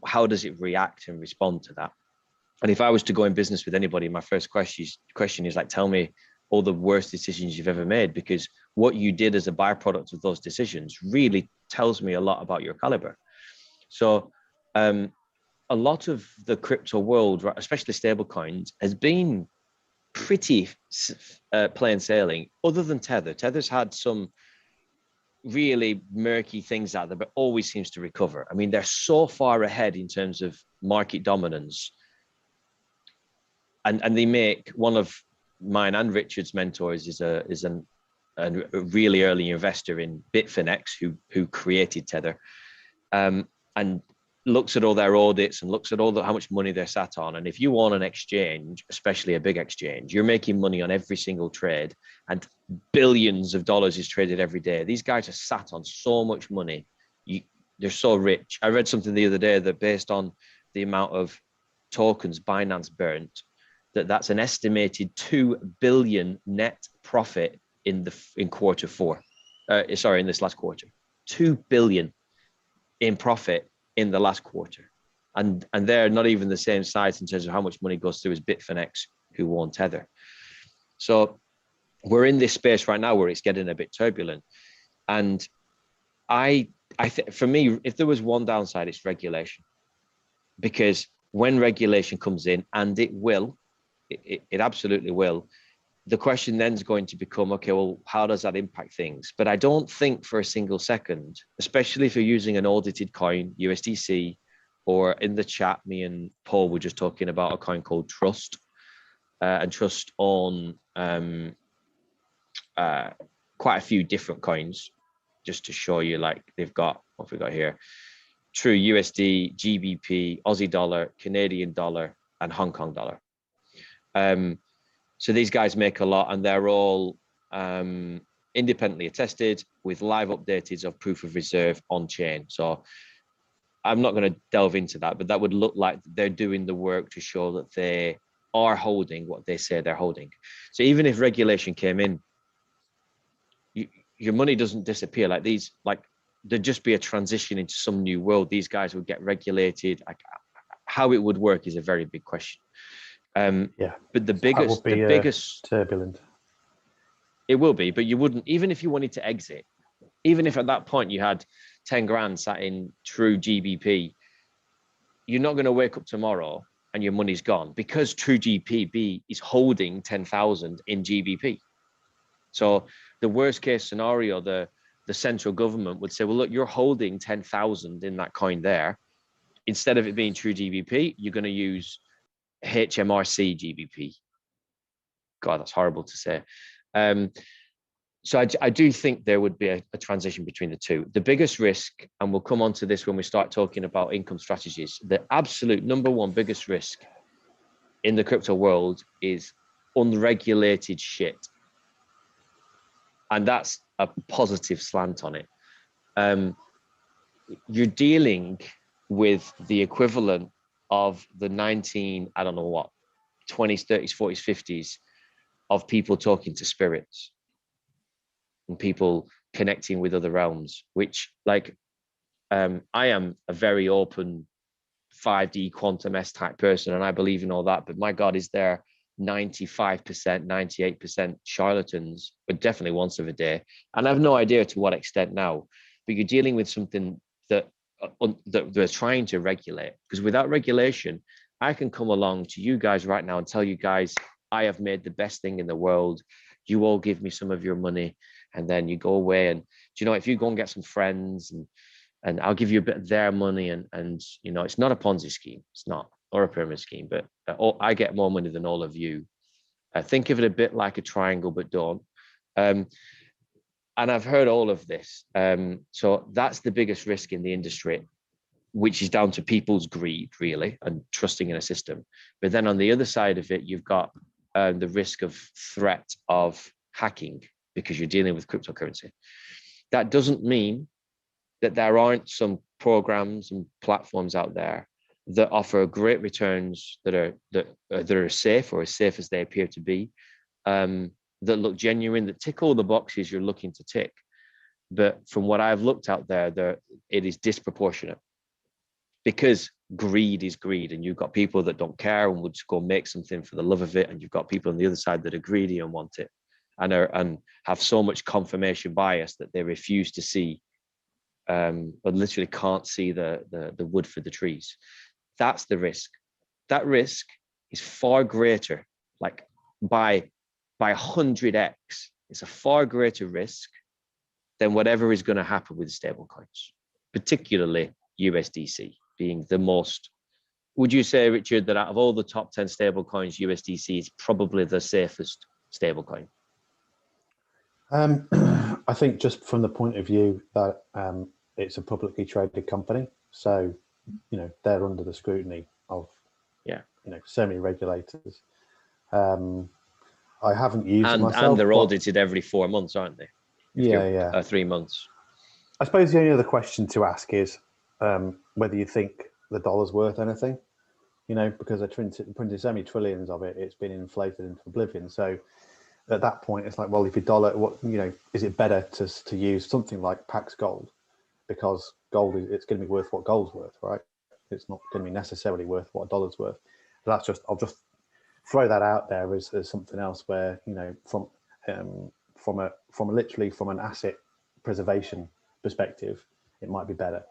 how does it react and respond to that? And if I was to go in business with anybody, my first question is like, tell me all the worst decisions you've ever made, because what you did as a byproduct of those decisions really tells me a lot about your caliber. So a lot of the crypto world, especially stable coins, has been pretty plain sailing, other than Tether. Tether's had some really murky things out there, but always seems to recover. I mean, they're so far ahead in terms of market dominance. And they make, one of mine and Richard's mentors is a really early investor in Bitfinex, who created Tether, and looks at all their audits and looks at how much money they're sat on. And if you own an exchange, especially a big exchange, you're making money on every single trade, and billions of dollars is traded every day. These guys are sat on so much money. They're so rich. I read something the other day that based on the amount of tokens Binance burnt, that's an estimated 2 billion net profit in quarter four. In this last quarter, 2 billion in profit in the last quarter. And they're not even the same size in terms of how much money goes through as Bitfinex, who own Tether. So we're in this space right now where it's getting a bit turbulent. And I think for me, if there was one downside, it's regulation. Because when regulation comes in, and it will, it absolutely will, the question then is going to become, okay, well, how does that impact things? But I don't think for a single second, especially if you're using an audited coin, USDC, or in the chat, me and Paul were just talking about a coin called Trust, and Trust on quite a few different coins, just to show you, like they've got, what have we got here? True USD, GBP, Aussie dollar, Canadian dollar, and Hong Kong dollar. So these guys make a lot, and they're all independently attested with live updates of proof of reserve on chain. So I'm not going to delve into that, but that would look like they're doing the work to show that they are holding what they say they're holding. So even if regulation came in, your money doesn't disappear. Like these, like there'd just be a transition into some new world. These guys would get regulated. Like, how it would work is a very big question. But the biggest turbulent. It will be, but you wouldn't, even if you wanted to exit, even if at that point you had 10 grand sat in true GBP, you're not going to wake up tomorrow and your money's gone, because true GBP is holding 10,000 in GBP. So the worst case scenario, the central government would say, well, look, you're holding 10,000 in that coin there. Instead of it being true GBP, you're going to use HMRC GBP. God, that's horrible to say. So I do think there would be a transition between the two. The biggest risk, and we'll come on to this when we start talking about income strategies, the absolute number one biggest risk in the crypto world is unregulated shit. And that's a positive slant on it. You're dealing with the equivalent of the 20s, 30s, 40s, 50s of people talking to spirits and people connecting with other realms, which like, I am a very open 5D quantum S type person, and I believe in all that, but my God, is there 95%, 98% charlatans, but definitely once of a day. And I have no idea to what extent now, but you're dealing with something that they're trying to regulate, because without regulation, I can come along to you guys right now and tell you guys, I have made the best thing in the world. You all give me some of your money, and then you go away. And do you know, if you go and get some friends and I'll give you a bit of their money, and you know, it's not a Ponzi scheme, it's not, or a pyramid scheme, but I get more money than all of you. Think of it a bit like a triangle, but don't. And I've heard all of this. So that's the biggest risk in the industry, which is down to people's greed, really, and trusting in a system. But then on the other side of it, you've got the risk of threat of hacking, because you're dealing with cryptocurrency. That doesn't mean that there aren't some programs and platforms out there that offer great returns that are safe, or as safe as they appear to be, that look genuine, that tick all the boxes you're looking to tick. But from what I've looked out there, it is disproportionate, because greed is greed, and you've got people that don't care and would just go make something for the love of it, and you've got people on the other side that are greedy and want it, and have so much confirmation bias that they refuse to see, but literally can't see the wood for the trees. That's the risk. That risk is far greater, like by 100x. It's a far greater risk than whatever is going to happen with stablecoins, particularly USDC being the most. Would you say, Richard, that out of all the top 10 stablecoins, USDC is probably the safest stablecoin? I think just from the point of view that it's a publicly traded company, so they're under the scrutiny of so many regulators. I haven't used it myself, and they're audited every 4 months, aren't they? Yeah. 3 months. I suppose the only other question to ask is whether you think the dollar's worth anything, because they're printing so many trillions of it, it's been inflated into oblivion. So at that point, it's like, well, if your dollar, is it better to use something like Pax Gold, because gold it's going to be worth what gold's worth, right? It's not going to be necessarily worth what a dollar's worth. So I'll just throw that out there as something else where from an asset preservation perspective, it might be better.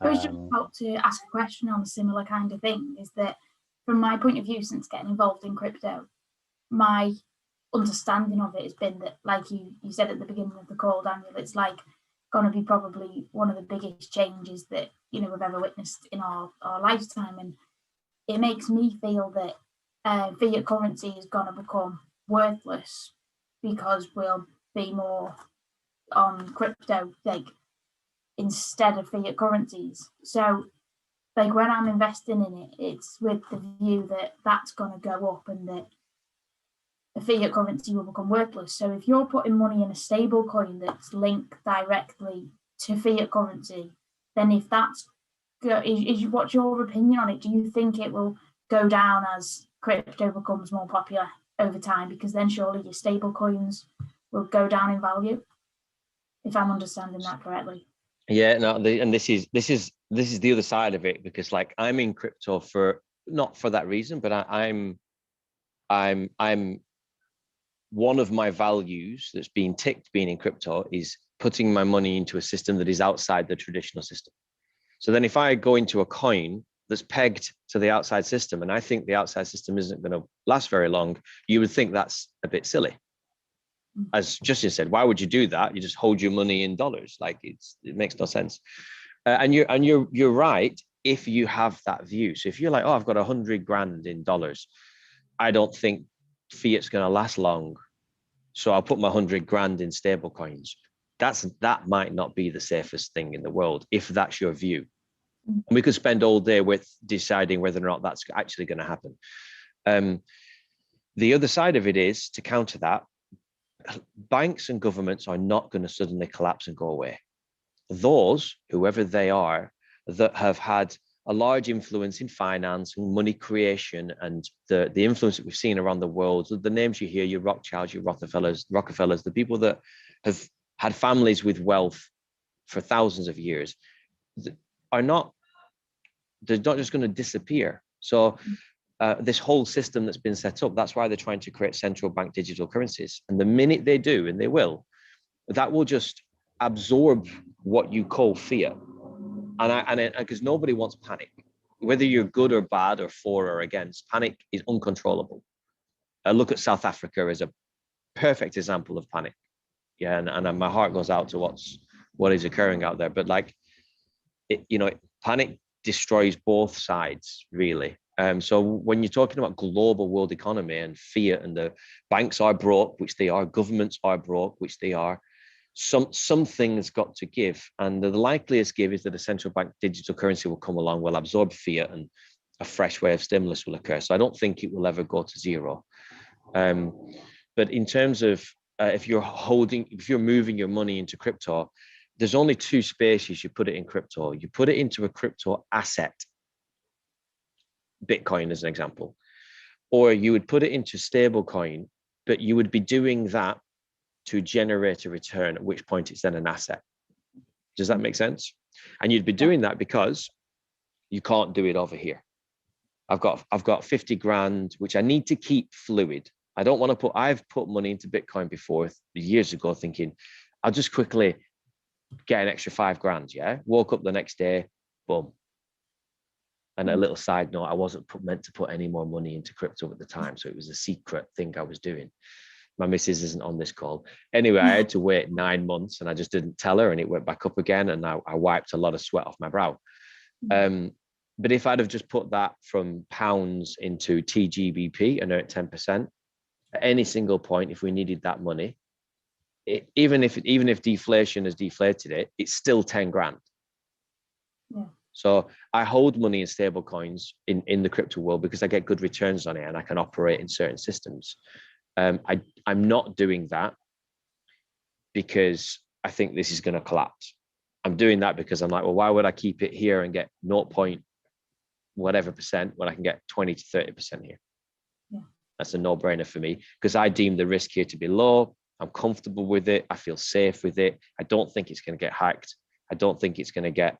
I was just about to ask a question on a similar kind of thing, is that from my point of view, since getting involved in crypto, my understanding of it has been that, like you said at the beginning of the call, Daniel, it's like going to be probably one of the biggest changes that we've ever witnessed in our lifetime. And it makes me feel that fiat currency is going to become worthless because we'll be more on crypto, like, instead of fiat currencies. So like when I'm investing in it, it's with the view that that's going to go up and that the fiat currency will become worthless. So if you're putting money in a stable coin that's linked directly to fiat currency, then if that's what's your opinion on it? Do you think it will go down as crypto becomes more popular over time? Because then surely your stable coins will go down in value, if I'm understanding that correctly. Yeah, no, and this is the other side of it, because like I'm in crypto for not for that reason, but I'm one of my values that's being ticked being in crypto is putting my money into a system that is outside the traditional system. So then if I go into a coin that's pegged to the outside system, and I think the outside system isn't going to last very long, you would think that's a bit silly. As Justin said, why would you do that? You just hold your money in dollars. Like it makes no sense. And you're right if you have that view. So if you're like, oh, I've got 100 grand in dollars, I don't think fiat's going to last long, so I'll put my 100 grand in stable coins. That might not be the safest thing in the world if that's your view. And we could spend all day with deciding whether or not that's actually going to happen. The other side of it is, to counter that, banks and governments are not going to suddenly collapse and go away. Those, whoever they are, that have had a large influence in finance and money creation and the influence that we've seen around the world, the names you hear, your Rothschilds, your Rockefellers, the people that have had families with wealth for thousands of years, they're not just going to disappear. So this whole system that's been set up, that's why they're trying to create central bank digital currencies. And the minute they do, and they will, that will just absorb what you call fiat. And because nobody wants panic, whether you're good or bad or for or against, panic is uncontrollable. Look at South Africa as a perfect example of panic. Yeah, and my heart goes out to what is occurring out there. But like, panic destroys both sides, really. So when you're talking about global world economy and fiat, and the banks are broke, which they are, governments are broke, which they are, something's got to give. And the likeliest give is that a central bank digital currency will come along, will absorb fiat, and a fresh wave of stimulus will occur. So I don't think it will ever go to zero. But in terms of if you're moving your money into crypto, there's only two spaces you put it in crypto. You put it into a crypto asset, Bitcoin as an example, or you would put it into stable coin, but you would be doing that to generate a return, at which point it's then an asset. Does that make sense? And you'd be doing that because you can't do it over here. I've got 50 grand, which I need to keep fluid. I don't want to put, I've put money into Bitcoin before years ago thinking, I'll just quickly get an extra 5 grand. Yeah. Woke up the next day, boom. And a little side note, I wasn't meant to put any more money into crypto at the time. So it was a secret thing I was doing. My missus isn't on this call. Anyway, I had to wait 9 months and I just didn't tell her, and it went back up again. And I wiped a lot of sweat off my brow. But if I'd have just put that from pounds into TGBP and earned 10%, at any single point, if we needed that money, even if deflation has deflated it, it's still 10 grand. Yeah. So I hold money in stable coins in the crypto world because I get good returns on it and I can operate in certain systems. I'm not doing that because I think this is going to collapse. I'm doing that because I'm like, well, why would I keep it here and get 0. whatever percent when I can get 20 to 30% here? Yeah. That's a no-brainer for me because I deem the risk here to be low. I'm comfortable with it. I feel safe with it. I don't think it's going to get hacked. I don't think it's going to get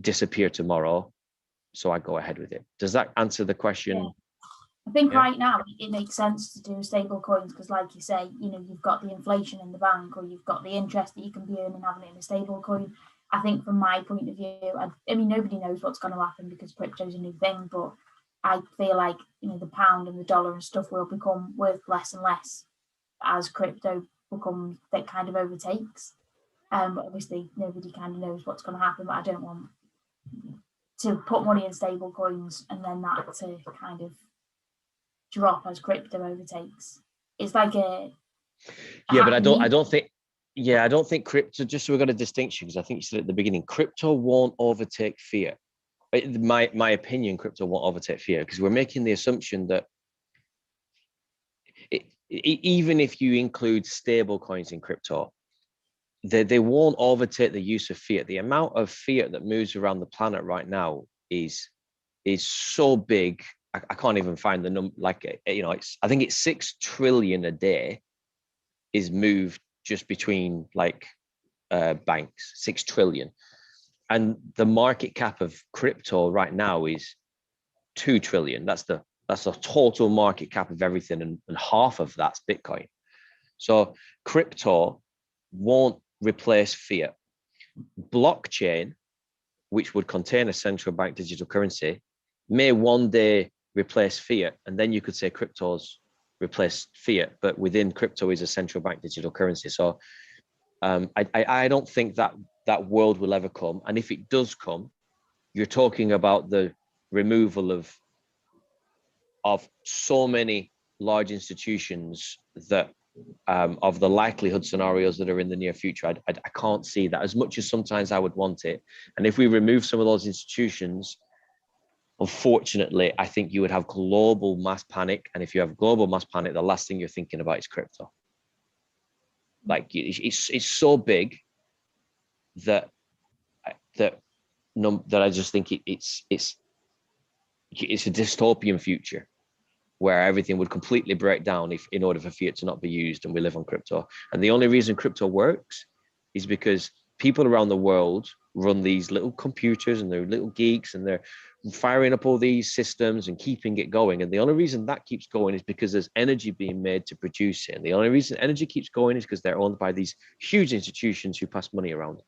disappear tomorrow. So I go ahead with it. Does that answer the question? Yeah. I think right now it makes sense to do stable coins because, like you say, you've got the inflation in the bank, or you've got the interest that you can be earning having it in a stable coin. I think from my point of view, I mean, nobody knows what's going to happen because crypto is a new thing, but I feel like, the pound and the dollar and stuff will become worth less and less as crypto becomes, that kind of overtakes. Obviously, nobody kind of knows what's going to happen, but I don't want to put money in stable coins and then that to kind of drop as crypto overtakes. It's like a but I don't think crypto, just so we've got a distinction, because I think you said at the beginning, crypto won't overtake fiat. My opinion, crypto won't overtake fiat because we're making the assumption that even if you include stable coins in crypto, they won't overtake the use of fiat. The amount of fiat that moves around the planet right now is so big. I can't even find the number. I think it's 6 trillion a day is moved just between banks, 6 trillion. And the market cap of crypto right now is 2 trillion. That's the total market cap of everything. And half of that's Bitcoin. So crypto won't replace fiat. Blockchain, which would contain a central bank digital currency, may one day replace fiat. And then you could say cryptos replace fiat, but within crypto is a central bank digital currency. So I don't think that world will ever come. And if it does come, you're talking about the removal of so many large institutions that of the likelihood scenarios that are in the near future. I can't see that as much as sometimes I would want it. And if we remove some of those institutions, unfortunately, I think you would have global mass panic. And if you have global mass panic, the last thing you're thinking about is crypto. It's so big that I just think it's a dystopian future where everything would completely break down in order for fiat to not be used, and we live on crypto. And the only reason crypto works is because people around the world run these little computers and they're little geeks and they're firing up all these systems and keeping it going. And the only reason that keeps going is because there's energy being made to produce it. And the only reason energy keeps going is because they're owned by these huge institutions who pass money around.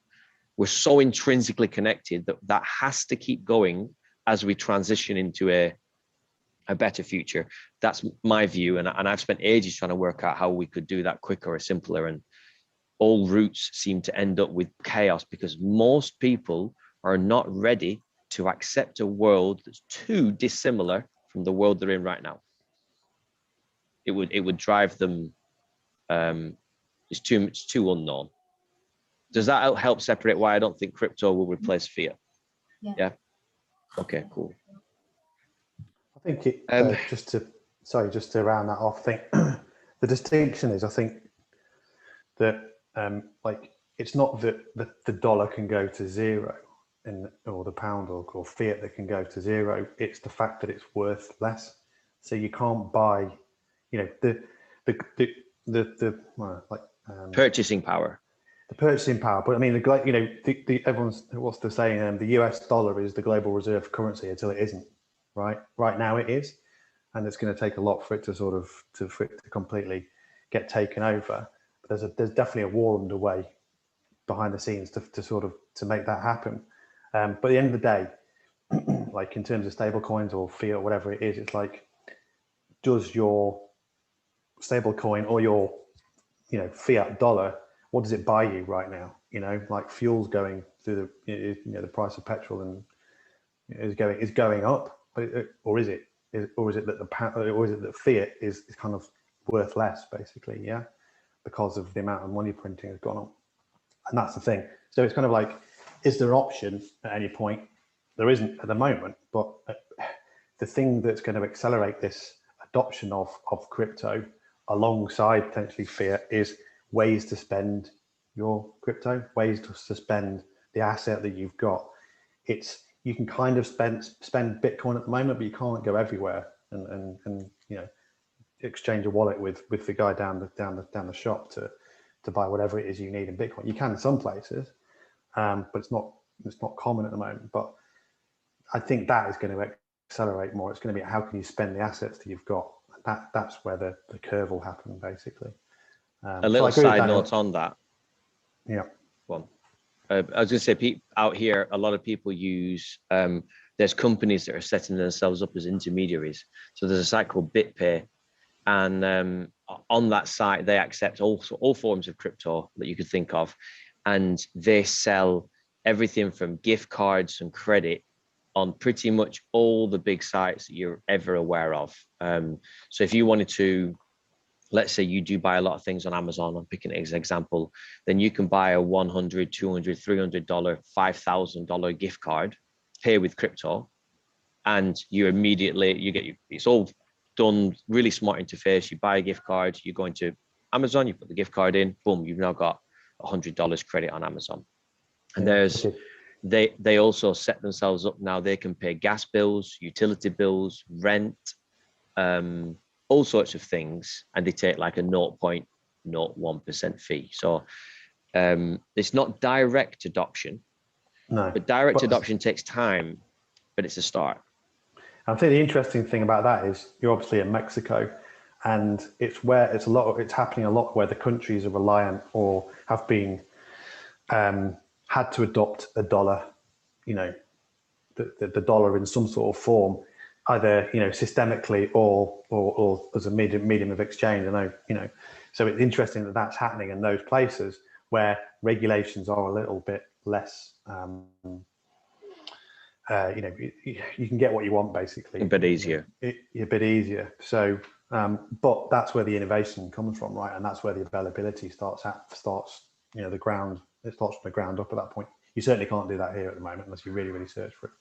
We're so intrinsically connected that has to keep going as we transition into a better future. That's my view. And I've spent ages trying to work out how we could do that quicker or simpler. And all routes seem to end up with chaos because most people are not ready to accept a world that's too dissimilar from the world they're in right now. It would drive them. It's too unknown. Does that help separate why I don't think crypto will replace fiat? Yeah. Okay, cool. I think just to round that off, I think the distinction is, I think that it's not that the dollar can go to zero. or the pound or fiat that can go to zero. It's the fact that it's worth less. So you can't buy, you know, Purchasing power. the purchasing power. But I mean, you know, everyone's, what's the saying? The US dollar is the global reserve currency until it isn't. Right now it is, and it's going to take a lot for it to for it to completely get taken over. But there's definitely a war underway behind the scenes to make that happen. But at the end of the day, like in terms of stable coins or fiat or whatever it is, it's like, does your stable coin or your, you know, fiat dollar, what does it buy you right now? You know, like fuel's going through you know, the price of petrol and is going up, or is it that fiat is kind of worth less, basically, yeah, because of the amount of money printing has gone on. And that's the thing. So it's kind of like, is there an option at any point? There isn't at the moment, but the thing that's going to accelerate this adoption of crypto alongside potentially fiat is ways to spend your crypto, ways to spend the asset that you've got. You can kind of spend Bitcoin at the moment, but you can't go everywhere and you know, exchange a wallet with the guy down the shop to buy whatever it is you need in Bitcoin. You can in some places, but it's not common at the moment. But I think that is going to accelerate more. It's going to be how can you spend the assets that you've got. That's where the curve will happen, basically. A little side note on that. Yeah. Well, I was going to say, out here, a lot of people use. There's companies that are setting themselves up as intermediaries. So there's a site called BitPay, and on that site they accept all forms of crypto that you could think of, and they sell everything from gift cards and credit on pretty much all the big sites that you're ever aware of. So if you wanted to, let's say you do buy a lot of things on Amazon, I'm picking it as an example, then you can buy a $100, $200, $300, $5,000 gift card, pay with crypto, and it's all done, really smart interface. You buy a gift card, you go into Amazon, you put the gift card in, boom, you've now got $100 credit on Amazon. And they also set themselves up now. They can pay gas bills, utility bills, rent, all sorts of things, and they take like a 0.01% fee. So it's not direct adoption, but direct adoption takes time, but it's a start. I think the interesting thing about that is you're obviously in Mexico, and it's happening a lot where the countries are reliant or have been had to adopt a dollar, you know, the dollar in some sort of form, either, you know, systemically or as a medium of exchange. I know, you know, so it's interesting that that's happening in those places where regulations are a little bit less. You know, you can get what you want, basically. A bit easier. A bit easier. So, but that's where the innovation comes from, right? And that's where the availability starts. You know, it starts from the ground up at that point. You certainly can't do that here at the moment unless you really, really search for it.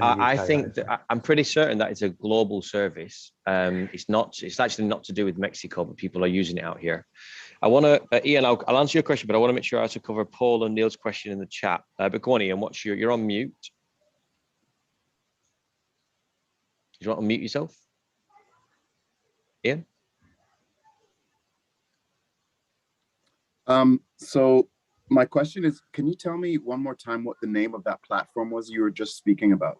I think that I'm pretty certain that it's a global service. It's actually not to do with Mexico, but people are using it out here. I want to, Ian, I'll answer your question, but I want to make sure I also cover Paul and Neil's question in the chat. But go on, Ian, you're on mute. Do you want to mute yourself? Ian? So my question is, can you tell me one more time what the name of that platform was you were just speaking about?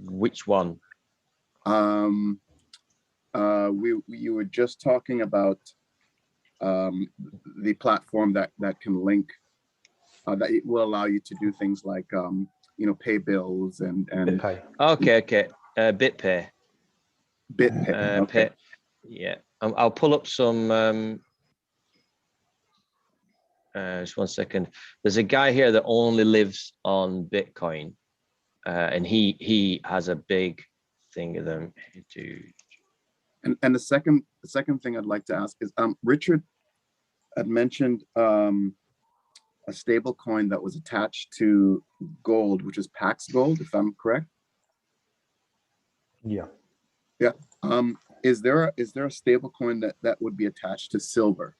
Which one? You were just talking about the platform that can link, that it will allow you to do things like you know, pay bills and BitPay. Okay. BitPay. Okay. Yeah, I'll pull up some. Just 1 second. There's a guy here that only lives on Bitcoin, and he has a big thing of them. And the second thing I'd like to ask is, Richard had mentioned a stable coin that was attached to gold, which is Pax Gold, if I'm correct. Yeah. Is there a stable coin that would be attached to silver?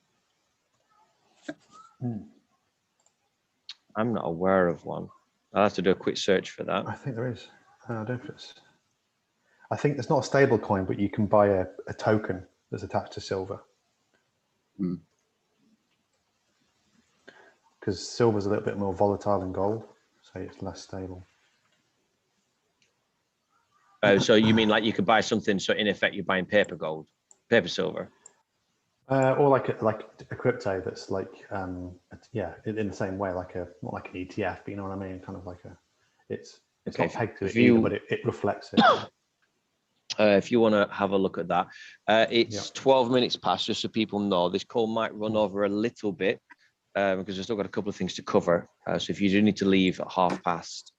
I'm not aware of one. I'll have to do a quick search for that. I think there is. I don't know if it's. I think it's not a stable coin, but you can buy a token that's attached to silver. Because silver is a little bit more volatile than gold, so it's less stable. So you mean like you could buy something, so in effect you're buying paper gold, paper silver? Or like a crypto that's like, yeah, in the same way, like not like an ETF, but you know what I mean? Kind of like it's Okay, not pegged to it if you- either, but it reflects it. If you want to have a look at that, it's 12 minutes past, just so people know. This call might run over a little bit because we've still got a couple of things to cover. So if you do need to leave at past,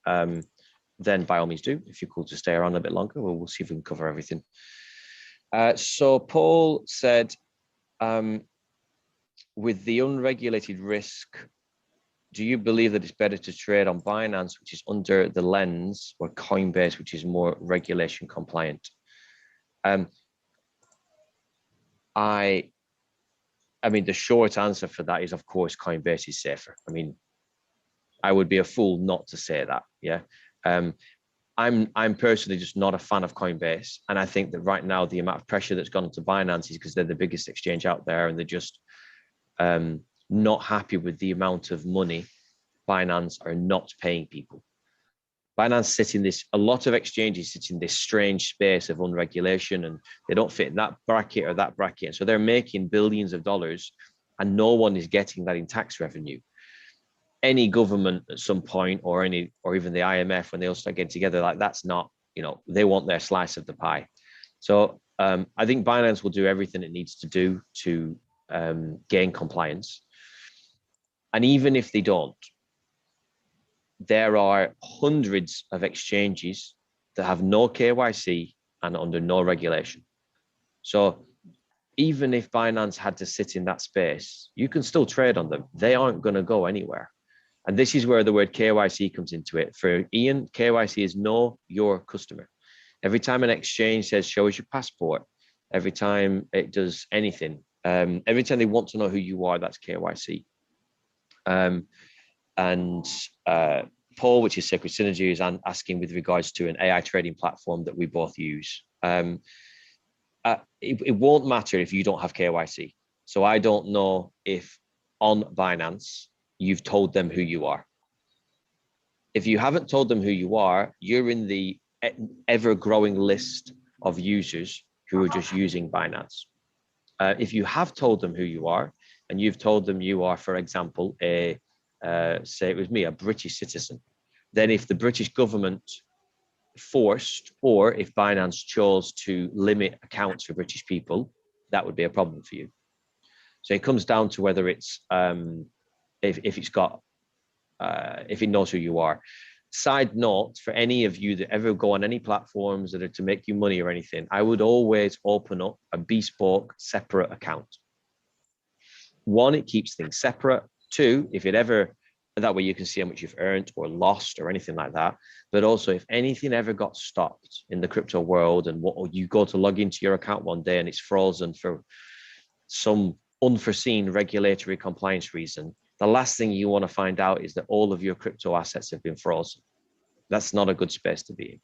then by all means do. If you're cool to stay around a bit longer, we'll see if we can cover everything. So Paul said, with the unregulated risk, do you believe that it's better to trade on Binance, which is under the lens, or Coinbase, which is more regulation compliant? I mean, the short answer for that is, of course, Coinbase is safer. I mean, I would be a fool not to say that. Yeah. I'm personally just not a fan of Coinbase. And I think that right now, the amount of pressure that's gone into Binance is because they're the biggest exchange out there, and they're just not happy with the amount of money Binance are not paying people. Binance sits in this, a lot of exchanges sit in this strange space of unregulation, and they don't fit in that bracket or that bracket. So they're making billions of dollars and no one is getting that in tax revenue. Any government at some point, or even the IMF, when they all start getting together, like that's not, they want their slice of the pie. So I think Binance will do everything it needs to do to gain compliance. And even if they don't, there are hundreds of exchanges that have no KYC and under no regulation. So even if Binance had to sit in that space, you can still trade on them. They aren't going to go anywhere. And this is where the word KYC comes into it. For Ian, KYC is know your customer. Every time an exchange says, show us your passport, every time it does anything, every time they want to know who you are, that's KYC. Paul, which is Sacred Synergy, is asking with regards to an AI trading platform that we both use. It won't matter if you don't have KYC. So I don't know if on Binance, you've told them who you are. If you haven't told them who you are, you're in the ever-growing list of users who are just using Binance. If you have told them who you are, and you've told them you are, for example, say it was me, a British citizen, then if the British government forced, or if Binance chose to limit accounts for British people, that would be a problem for you. So it comes down to whether it's, if it knows who you are. Side note, for any of you that ever go on any platforms that are to make you money or anything, I would always open up a bespoke separate account. One, it keeps things separate. Two, if it ever, that way you can see how much you've earned or lost or anything like that. But also, if anything ever got stopped in the crypto world, and you go to log into your account one day and it's frozen for some unforeseen regulatory compliance reason, the last thing you want to find out is that all of your crypto assets have been frozen. That's not a good space to be in.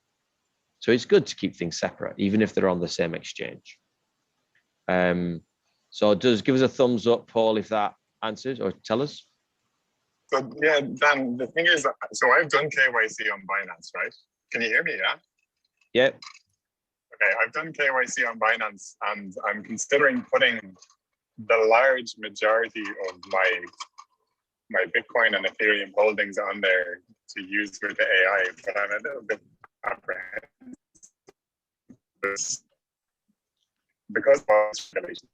So it's good to keep things separate, even if they're on the same exchange. So just give us a thumbs up, Paul, if that answers, or tell us. So yeah, Dan, the thing is, so I've done KYC on Binance, right? Can you hear me, yeah? Yep. Okay, I've done KYC on Binance, and I'm considering putting the large majority of my Bitcoin and Ethereum holdings on there to use with the AI, but I'm a little bit apprehensive because of regulation.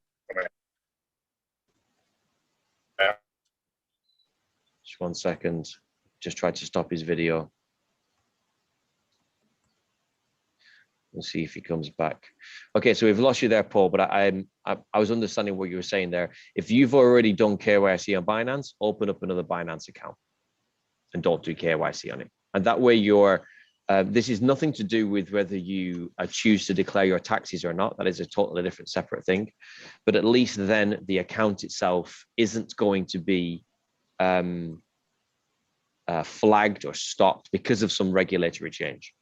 Just 1 second. Just tried to stop his video. We'll see if he comes back. Okay, so we've lost you there, Paul, but I was understanding what you were saying there. If you've already done KYC on Binance, open up another Binance account and don't do KYC on it. And that way this is nothing to do with whether you choose to declare your taxes or not. That is a totally different, separate thing. But at least then the account itself isn't going to be flagged or stopped because of some regulatory change.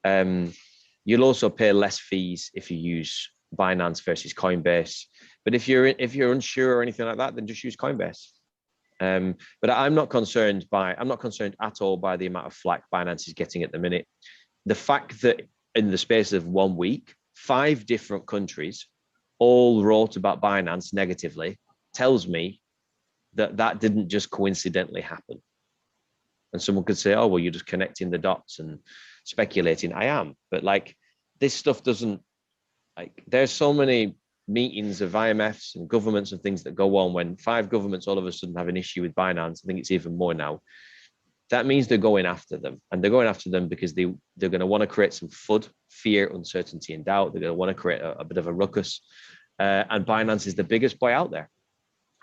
You'll also pay less fees if you use Binance versus Coinbase. But if you're unsure or anything like that, then just use Coinbase. But I'm not concerned at all by the amount of flack Binance is getting at the minute. The fact that in the space of 1 week, 5 different countries all wrote about Binance negatively tells me that that didn't just coincidentally happen. And someone could say, oh, well, you're just connecting the dots and speculating. I am, but like this stuff doesn't, like there's so many meetings of IMFs and governments and things that go on when 5 governments all of a sudden have an issue with Binance. I think it's even more now. That means they're going after them, and they're going after them because they're going to want to create some FUD, fear, uncertainty, and doubt. They're going to want to create a bit of a ruckus. And Binance is the biggest boy out there,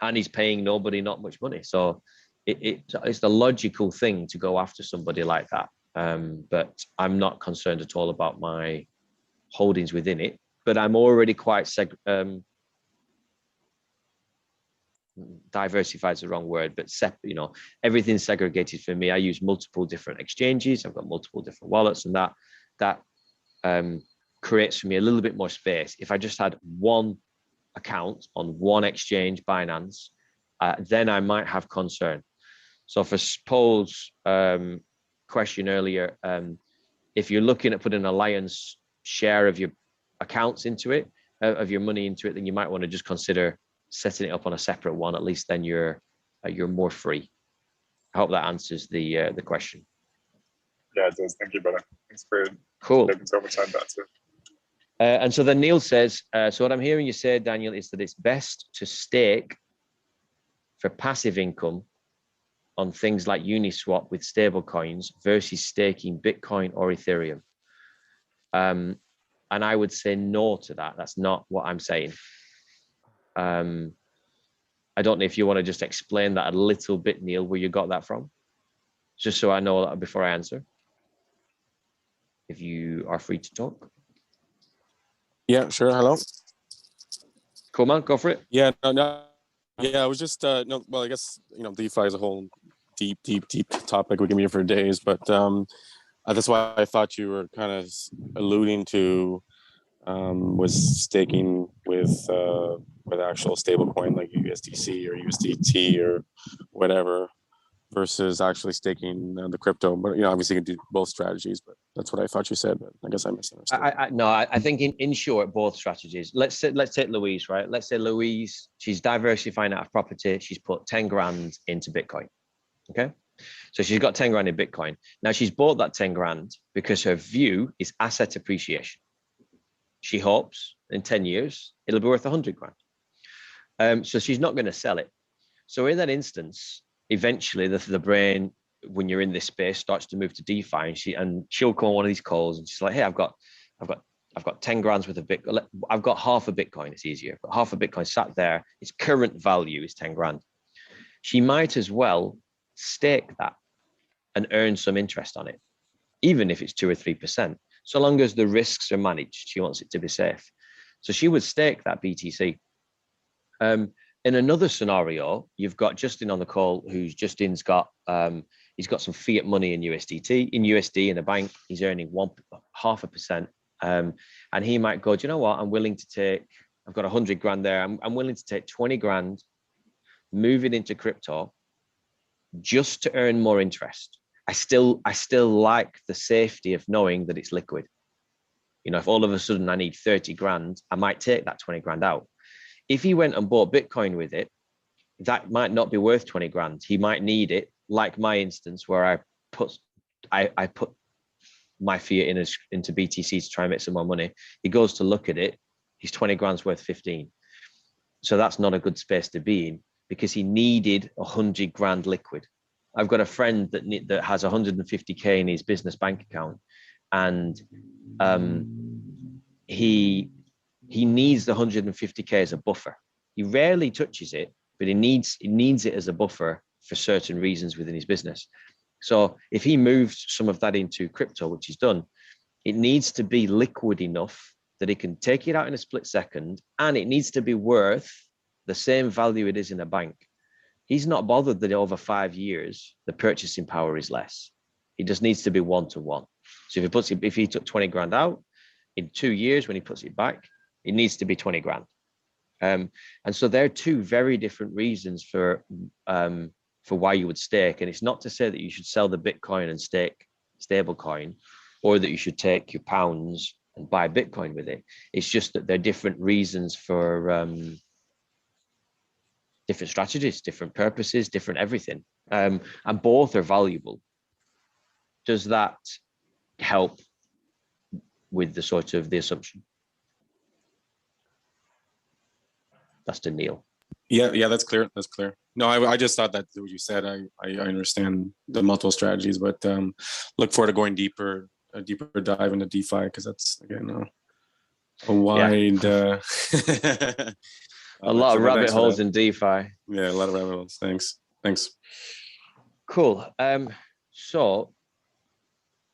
and he's paying nobody not much money. So it's the logical thing to go after somebody like that. But I'm not concerned at all about my holdings within it. But I'm already quite diversified is the wrong word, but everything's segregated for me. I use multiple different exchanges. I've got multiple different wallets, and that creates for me a little bit more space. If I just had one account on one exchange, Binance, then I might have concern. So for Paul's question earlier, if you're looking at putting a lion's share of your accounts into it, of your money into it, then you might want to just consider setting it up on a separate one. At least then you're more free. I hope that answers the question. Yeah, it does. Thank you, brother. Thanks for cool. taking so much time to answer. And so then Neil says, so what I'm hearing you say, Daniel, is that it's best to stake for passive income on things like Uniswap with stable coins versus staking Bitcoin or Ethereum. And I would say no to that. That's not what I'm saying. I don't know if you want to just explain that a little bit, Neil, where you got that from, just so I know that before I answer. If you are free to talk. Yeah, sure. Hello. Cool, man. Go for it. Yeah, no. Yeah, I was just no. Well, I guess DeFi is a whole deep topic. We can be here for days, but that's why I thought you were kind of alluding to was staking with actual stablecoin like USDC or USDT or whatever, versus actually staking the crypto. But obviously you can do both strategies. But that's what I thought you said. But I guess I misunderstood. I think in short, both strategies. Let's take Louise, right? Let's say Louise, she's diversifying out of property. She's put 10 grand into Bitcoin. Okay. So she's got 10 grand in Bitcoin. Now she's bought that 10 grand because her view is asset appreciation. She hopes in 10 years, it'll be worth 100 grand. So she's not going to sell it. So in that instance, eventually the brain, when you're in this space, starts to move to DeFi, and she'll call one of these calls and she's like, hey, I've got 10 grand's worth of Bitcoin. I've got half a Bitcoin. It's easier. But half a Bitcoin sat there. Its current value is 10 grand. She might as well stake that and earn some interest on it, even if it's 2 or 3%, so long as the risks are managed. She wants it to be safe. So she would stake that BTC. In another scenario, you've got Justin on the call, he's got some fiat money in USD in a bank. He's earning 0.5%. And he might go, do you know what? I'm willing to take, I've got 100 grand there. I'm willing to take 20 grand, move it into crypto just to earn more interest. I still like the safety of knowing that it's liquid. If all of a sudden I need 30 grand, I might take that 20 grand out. If he went and bought Bitcoin with it, that might not be worth 20 grand. He might need it, like my instance where I put my fiat into BTC to try and make some more money. He goes to look at it, he's 20 grand's worth 15. So that's not a good space to be in, because he needed 100 grand liquid. I've got a friend that has 150K in his business bank account, and he needs the 150K as a buffer. He rarely touches it, but he needs it as a buffer for certain reasons within his business. So if he moves some of that into crypto, which he's done, it needs to be liquid enough that he can take it out in a split second, and it needs to be worth the same value it is in a bank. he's not bothered that over 5 years, the purchasing power is less. It just needs to be 1-to-1. So if he took 20 grand out, in 2 years, when he puts it back, it needs to be 20 grand. And so there are two very different reasons for why you would stake. And it's not to say that you should sell the Bitcoin and stake stable coin, or that you should take your pounds and buy Bitcoin with it. It's just that there are different reasons for different strategies, different purposes, different everything. And both are valuable. Does that help with the sort of the assumption? That's to Neil. Yeah, that's clear. That's clear. No, I just thought that what you said, I understand the multiple strategies, but look forward to going a deeper dive into DeFi, because that's, again, a wide a lot of rabbit holes in DeFi. Yeah, a lot of rabbit holes. Thanks. Cool. So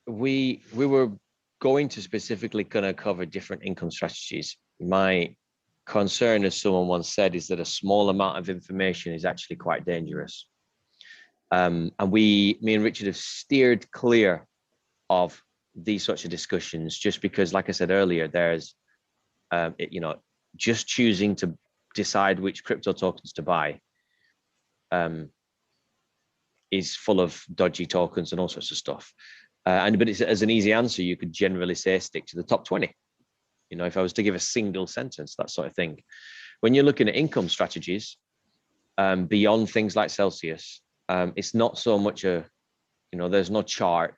we were going to specifically kind of cover different income strategies. My concern, as someone once said, is that a small amount of information is actually quite dangerous. And me and Richard have steered clear of these sorts of discussions, just because, like I said earlier, there's, just choosing to decide which crypto tokens to buy is full of dodgy tokens and all sorts of stuff. But it's, as an easy answer, you could generally say stick to the top 20. If I was to give a single sentence, that sort of thing. When you're looking at income strategies, beyond things like Celsius, it's not so much there's no chart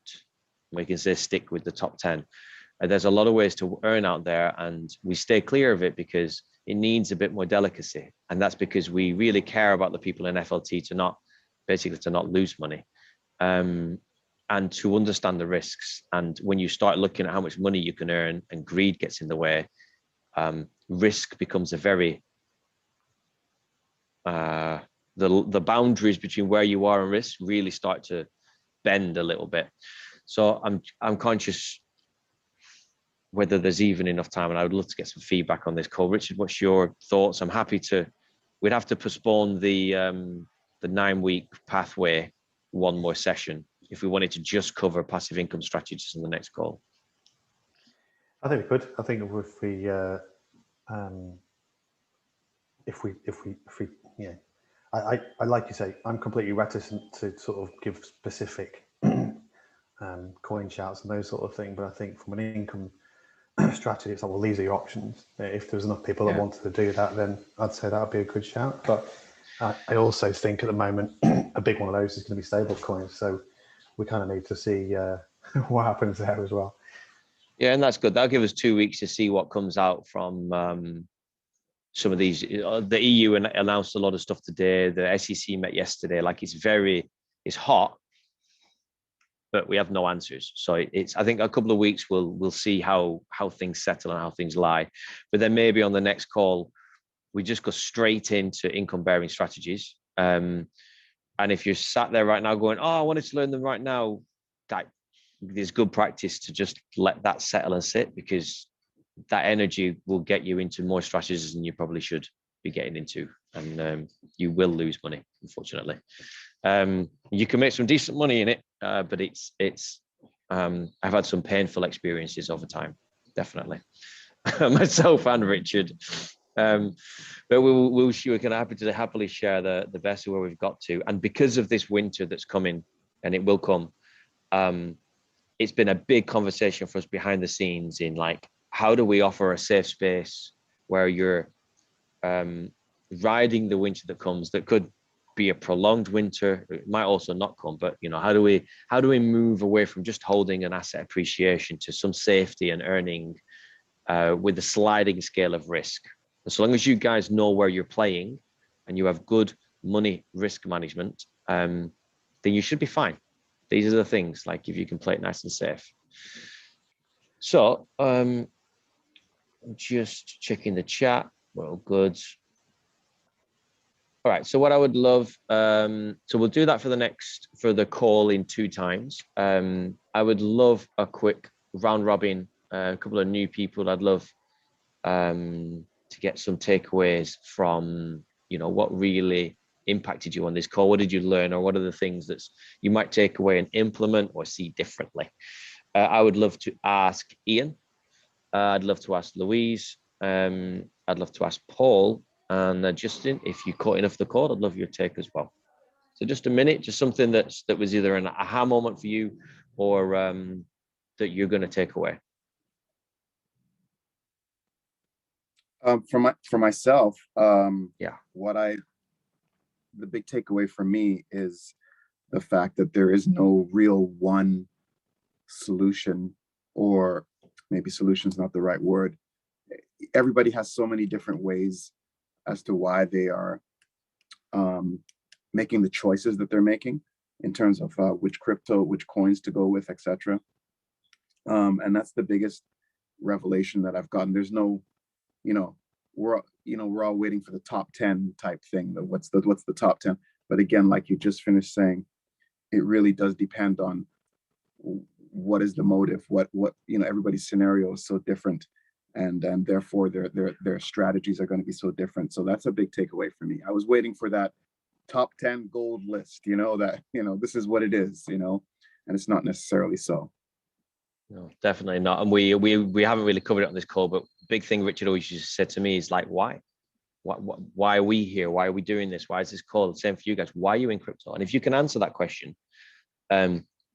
where you can say stick with the top 10. There's a lot of ways to earn out there, and we stay clear of it because it needs a bit more delicacy. And that's because we really care about the people in FLT to not lose money. And to understand the risks. And when you start looking at how much money you can earn and greed gets in the way, risk becomes a very, the boundaries between where you are and risk really start to bend a little bit. So I'm conscious whether there's even enough time, and I would love to get some feedback on this call. Richard, what's your thoughts? I'm happy to, we'd have to postpone the 9-week pathway one more session if we wanted to just cover passive income strategies in the next call. I think we could. I think I like you say, I'm completely reticent to sort of give specific coin shouts and those sort of things. But I think from an income strategy, it's like, well, these are your options. If there's enough people that wanted to do that, then I'd say that would be a good shout. But I also think at the moment, a big one of those is going to be stable coins. So we kind of need to see what happens there as well. Yeah, and that's good. That'll give us 2 weeks to see what comes out from some of these. The EU announced a lot of stuff today. The SEC met yesterday. Like, it's hot, but we have no answers. So I think a couple of weeks we'll see how things settle and how things lie. But then maybe on the next call, we just go straight into income bearing strategies. And if you're sat there right now going, oh, I wanted to learn them right now, there's good practice to just let that settle and sit, because that energy will get you into more strategies than you probably should be getting into. And you will lose money, unfortunately. You can make some decent money in it, but I've had some painful experiences over time, definitely. Myself and Richard. But we're going to happily share the best of where we've got to. And because of this winter that's coming, and it will come, it's been a big conversation for us behind the scenes in, like, how do we offer a safe space where you're riding the winter that comes, that could be a prolonged winter, it might also not come, but how do we move away from just holding an asset appreciation to some safety and earning with a sliding scale of risk? As long as you guys know where you're playing and you have good money risk management, then you should be fine. These are the things, like, if you can play it nice and safe. So just checking the chat. We're all good. All right, so what I would love, so we'll do that for the call in 2 times. I would love a quick round robin, a couple of new people. I'd love to get some takeaways from, what really impacted you on this call? What did you learn, or what are the things that you might take away and implement or see differently? I would love to ask Ian. I'd love to ask Louise. I'd love to ask Paul, and Justin, if you caught enough of the call, I'd love your take as well. So just a minute, just something that was either an aha moment for you or that you're going to take away. For myself, yeah, the big takeaway for me is the fact that there is no real one solution, or maybe solution is not the right word. Everybody has so many different ways as to why they are making the choices that they're making in terms of which crypto, which coins to go with, etc. And that's the biggest revelation that I've gotten. There's no, we're all waiting for the top 10 type thing. What's the top 10? But again, like you just finished saying, it really does depend on what is the motive, what everybody's scenario is so different, and therefore their strategies are going to be so different. So that's a big takeaway for me. I was waiting for that top 10 gold list, this is what it is, and it's not necessarily so. No, definitely not. And we haven't really covered it on this call, but big thing Richard always used to say to me is like, why are we here? Why are we doing this? Why is this call? Same for you guys. Why are you in crypto? And if you can answer that question,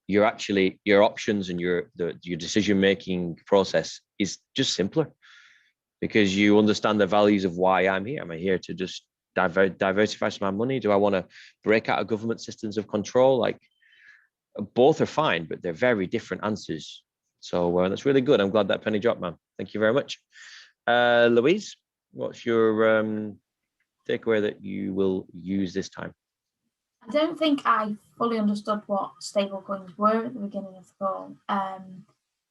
your options and your decision-making process is just simpler, because you understand the values of why I'm here. Am I here to just diversify some of my money? Do I want to break out of government systems of control? Like, both are fine, but they're very different answers. So that's really good. I'm glad that penny dropped, man. Thank you very much. Louise, what's your takeaway that you will use this time? I don't think I fully understood what stablecoins were at the beginning of the call.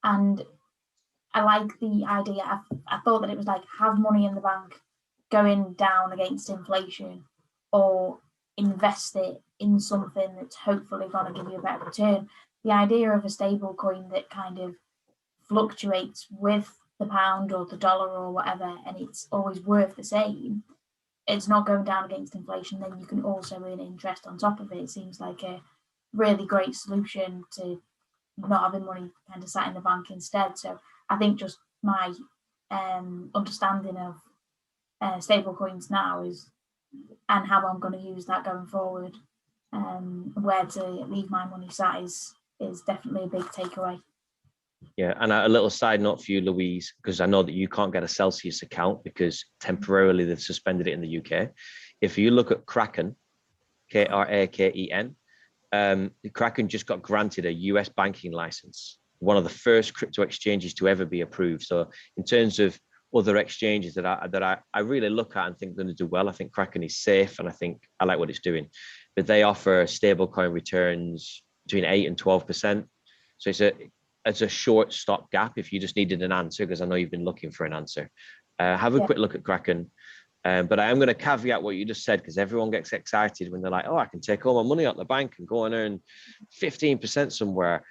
And I like the idea. I thought that it was like, have money in the bank going down against inflation, or invest it in something that's hopefully going to give you a better return. The idea of a stable coin that kind of fluctuates with the pound or the dollar or whatever, and it's always worth the same, it's not going down against inflation, then you can also earn interest on top of it. It seems like a really great solution to not having money kind of sat in the bank instead. So I think just my understanding of stable coins now is, and how I'm going to use that going forward, where to leave my money sat is definitely a big takeaway. Yeah, and a little side note for you, Louise, because I know that you can't get a Celsius account because temporarily they've suspended it in the UK. If you look at Kraken, Kraken, Kraken just got granted a US banking license, one of the first crypto exchanges to ever be approved. So in terms of other exchanges that I really look at and think they're going to do well, I think Kraken is safe, and I think I like what it's doing. But they offer stablecoin returns between 8 and 12%. So it's a short stop gap if you just needed an answer, because I know you've been looking for an answer. Have a quick look at Kraken. But I am going to caveat what you just said, because everyone gets excited when they're like, oh, I can take all my money out the bank and go and earn 15% somewhere.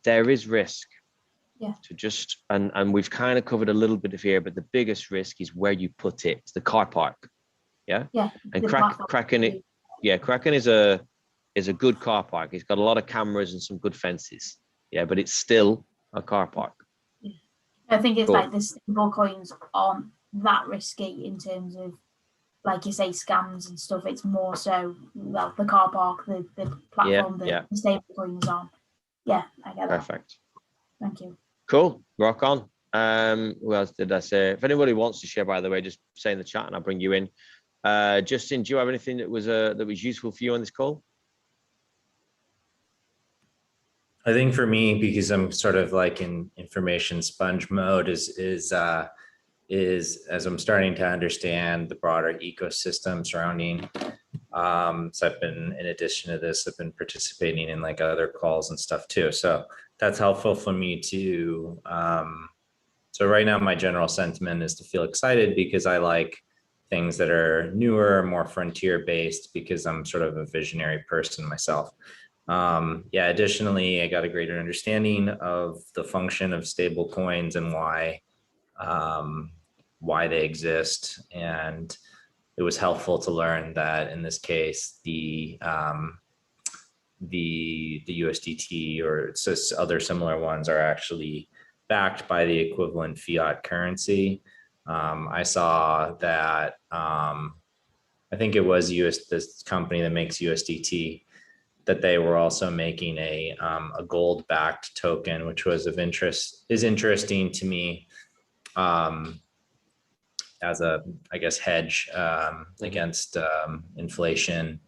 There is risk. Yeah. To just, and we've kind of covered a little bit of here, but the biggest risk is where you put it. It's the car park. Yeah. Yeah. And Kraken, Kraken is a good car park. It's got a lot of cameras and some good fences. Yeah, but it's still a car park. Yeah. I think it's cool. Like the stable coins aren't that risky in terms of, like you say, scams and stuff. It's more so, well, the car park, the platform that the stable coins on. Yeah, I get that. Perfect. Thank you. Cool. Rock on. Who else did I say? If anybody wants to share, by the way, just say in the chat and I'll bring you in. Justin, do you have anything that was useful for you on this call? I think for me, because I'm sort of like in information sponge mode, is as I'm starting to understand the broader ecosystem surrounding. So I've been, in addition to this, I've been participating in like other calls and stuff too. So that's helpful for me too. So right now, my general sentiment is to feel excited because I like things that are newer, more frontier based, because I'm sort of a visionary person myself. Additionally, I got a greater understanding of the function of stable coins and why they exist. And it was helpful to learn that in this case, the USDT or other similar ones are actually backed by the equivalent fiat currency. I saw that I think it was this company that makes USDT, that they were also making a gold-backed token, which was is interesting to me as a, I guess, hedge against inflation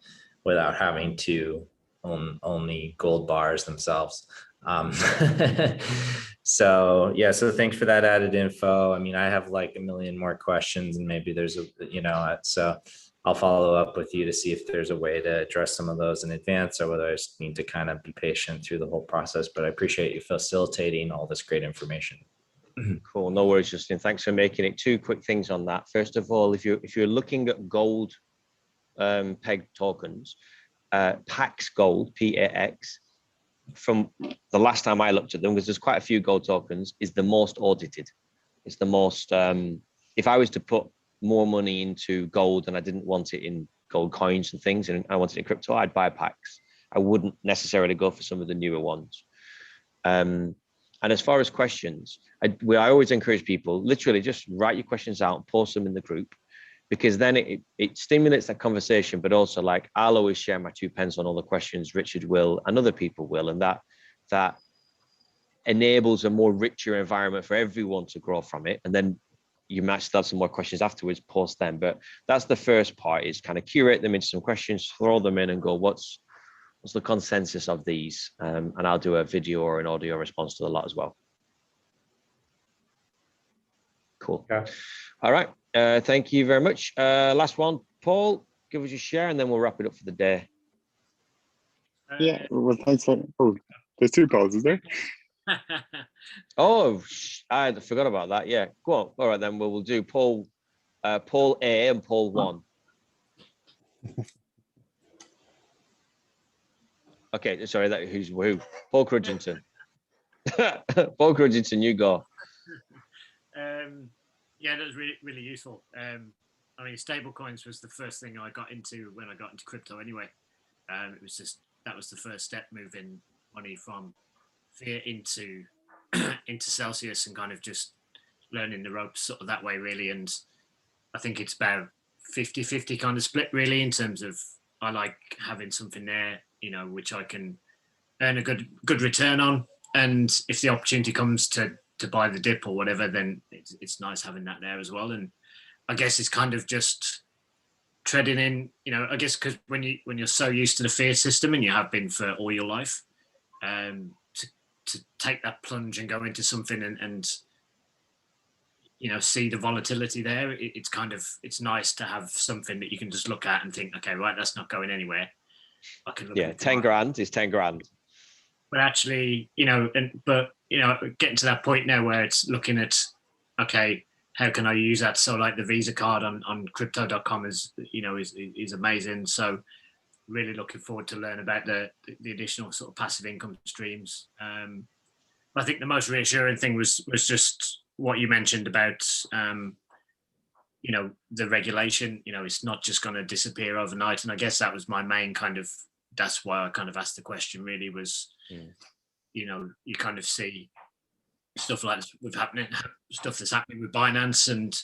without having to own the gold bars themselves. So yeah, so thanks for that added info. I mean, I have like a million more questions, and maybe there's so I'll follow up with you to see if there's a way to address some of those in advance, or whether I just need to kind of be patient through the whole process. But I appreciate you facilitating all this great information. Cool, no worries, Justin. Thanks for making it. Two quick things on that. First of all, if you're looking at gold peg tokens, PAX Gold, PAX, from the last time I looked at them, because there's quite a few gold tokens, is the most audited. It's the most, if I was to put more money into gold and I didn't want it in gold coins and things, and I wanted it in crypto, I'd buy PAX. I wouldn't necessarily go for some of the newer ones. And as far as questions, I always encourage people, literally just write your questions out and post them in the group, because then it stimulates that conversation. But also, like, I'll always share my 2 pence on all the questions, Richard will, and other people will, and that enables a more richer environment for everyone to grow from it. And then you might still have some more questions afterwards, post them. But that's the first part, is kind of curate them into some questions, throw them in and go, what's the consensus of these? And I'll do a video or an audio response to the lot as well. Cool. Yeah. All right. Thank you very much. Last one, Paul, give us your share and then we'll wrap it up for the day. Yeah, well, thanks. Oh, there's 2 calls, is there? Oh, I forgot about that. Yeah, go on. All right, then we'll do Paul A and Paul 1. Okay, sorry, that who's who? Paul Crudgington. Paul Crudgington, you go. Yeah, that was really useful. I mean, stable coins was the first thing I got into when I got into crypto anyway. It was just, that was the first step, moving money from fiat into Celsius, and kind of just learning the ropes sort of that way, really. And I think it's about 50-50 kind of split, really, in terms of, I like having something there, which I can earn a good return on. And if the opportunity comes to buy the dip or whatever, then it's nice having that there as well. And I guess it's kind of just treading in, I guess, because when you're so used to the fiat system, and you have been for all your life, to take that plunge and go into something and see the volatility there, it's nice to have something that you can just look at and think, okay, right, that's not going anywhere. I can look at 10 grand is 10 grand. But actually, getting to that point now where it's looking at, okay, how can I use that? So like the Visa card on crypto.com is amazing. So really looking forward to learn about the additional sort of passive income streams. I think the most reassuring thing was just what you mentioned about, the regulation. It's not just going to disappear overnight. And I guess that was my main that's why I kind of asked the question, really, was, you kind of see stuff like this stuff that's happening with Binance, and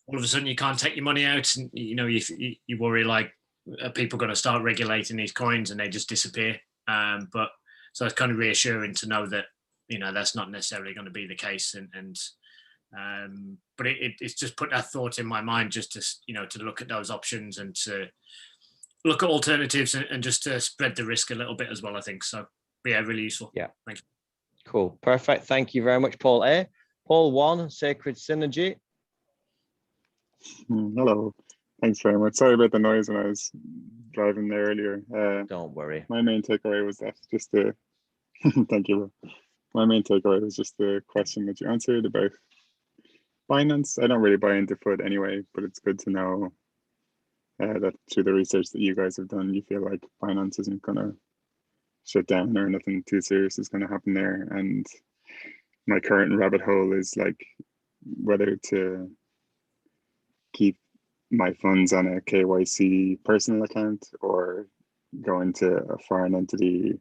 all of a sudden you can't take your money out, and you worry, like, are people going to start regulating these coins and they just disappear? But so it's kind of reassuring to know that that's not necessarily going to be the case, but it's just put that thought in my mind, just to look at those options and to look at alternatives, and just to spread the risk a little bit as well, I think. So yeah, really useful. Yeah. Thank you. Cool. Perfect. Thank you very much, Paul A. Paul 1, Sacred Synergy. Hello. Thanks very much. Sorry about the noise when I was driving there earlier. Don't worry. My main takeaway was that thank you. My main takeaway was just the question that you answered about Binance. I don't really buy into FUD anyway, but it's good to know that through the research that you guys have done, you feel like Binance isn't going to shut down, or nothing too serious is going to happen there. And my current rabbit hole is like whether to keep my funds on a KYC personal account or go into a foreign entity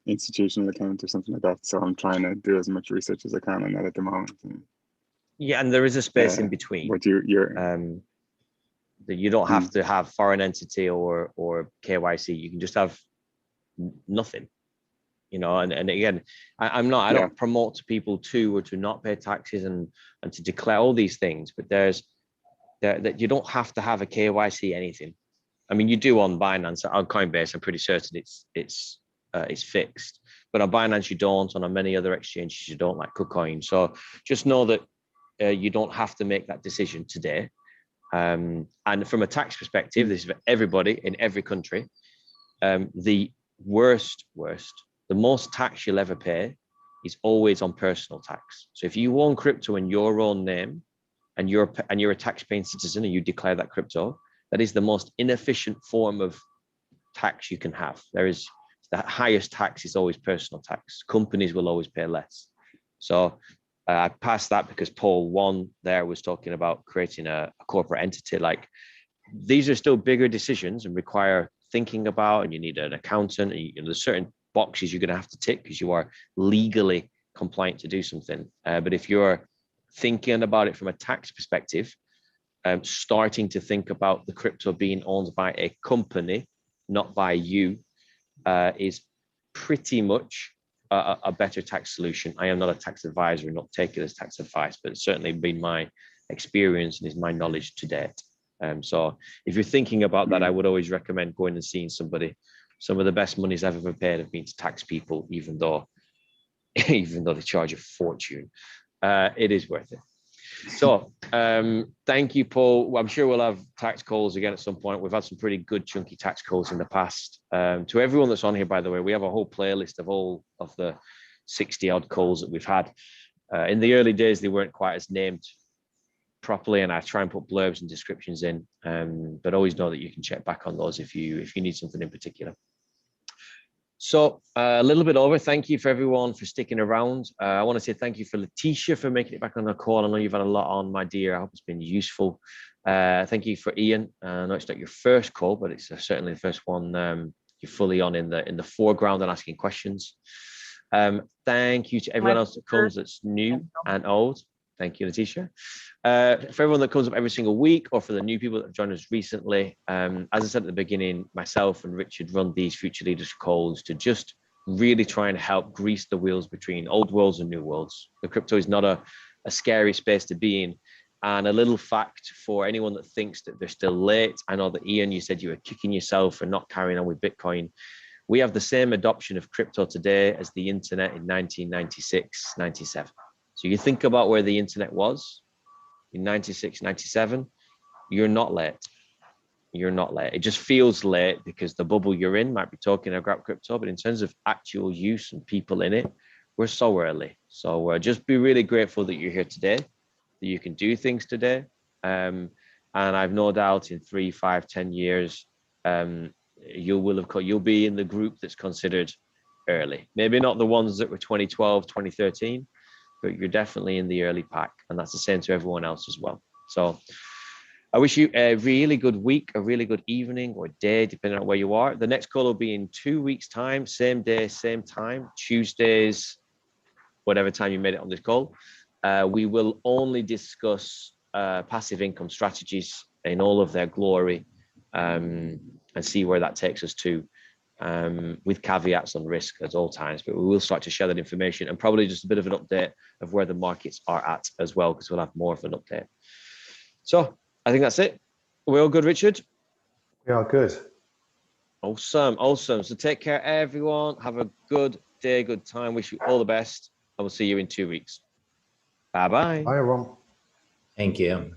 institutional account or something like that. So I'm trying to do as much research as I can on that at the moment. And, Yeah, and there is a space in between. What you're that you don't have to have foreign entity or KYC. You can just have nothing, you know. And again, I don't promote to people to or to not pay taxes and to declare all these things, but that you don't have to have a KYC anything. I mean, you do on Binance. On Coinbase, I'm pretty certain it's fixed, but on Binance you don't. On many other exchanges you don't, like KuCoin. So just know that you don't have to make that decision today. And from a tax perspective, this is for everybody in every country. The the most tax you'll ever pay is always on personal tax. So if you own crypto in your own name and you're a tax-paying citizen and you declare that crypto, that is the most inefficient form of tax you can have. There is the highest tax is always personal tax. Companies will always pay less. So I passed that because Paul 1 there was talking about creating a corporate entity. Like, these are still bigger decisions and require thinking about, and you need an accountant, and there's certain boxes you're going to have to tick because you are legally compliant to do something. But if you're thinking about it from a tax perspective, starting to think about the crypto being owned by a company, not by you, is pretty much a better tax solution. I am not a tax advisor and not take it as tax advice, but it's certainly been my experience and is my knowledge to date. So if you're thinking about that, I would always recommend going and seeing somebody. Some of the best monies I've ever paid have been to tax people, even though they charge a fortune. It is worth it. So thank you, Paul. I'm sure we'll have tax calls again at some point. We've had some pretty good chunky tax calls in the past. To everyone that's on here, by the way, we have a whole playlist of all of the 60 odd calls that we've had. In the early days, they weren't quite as named properly, and I try and put blurbs and descriptions in, but always know that you can check back on those if you need something in particular. So a little bit over. Thank you for everyone for sticking around. I want to say thank you for Letitia for making it back on the call. I know you've had a lot on, my dear. I hope it's been useful. Thank you for Ian. I know it's not your first call, but it's certainly the first one you're fully on in the foreground and asking questions. Thank you to everyone else that comes that's new and old. Thank you, Letitia. For everyone that comes up every single week, or for the new people that have joined us recently, as I said at the beginning, myself and Richard run these Future Leaders calls to just really try and help grease the wheels between old worlds and new worlds. The crypto is not a scary space to be in. And a little fact for anyone that thinks that they're still late, I know that Ian, you said you were kicking yourself for not carrying on with Bitcoin. We have the same adoption of crypto today as the internet in 1996, 97. So you think about where the internet was in 96, 97, you're not late. You're not late. It just feels late because the bubble you're in might be talking about crypto, but in terms of actual use and people in it, we're so early. So just be really grateful that you're here today, that you can do things today. And I've no doubt in 3, 5, 10 years, you'll be in the group that's considered early. Maybe not the ones that were 2012, 2013, but you're definitely in the early pack, and that's the same to everyone else as well. So I wish you a really good week, a really good evening or day, depending on where you are. The next call will be in 2 weeks' time, same day, same time, Tuesdays, whatever time you made it on this call. We will only discuss passive income strategies in all of their glory, and see where that takes us to. With caveats on risk at all times, but we will start to share that information and probably just a bit of an update of where the markets are at as well, because we'll have more of an update. So I think that's it. We're all good, Richard? We are good. Awesome, awesome. So take care, everyone. Have a good day, good time. Wish you all the best. I will see you in 2 weeks. Bye-bye. Bye, everyone. Thank you.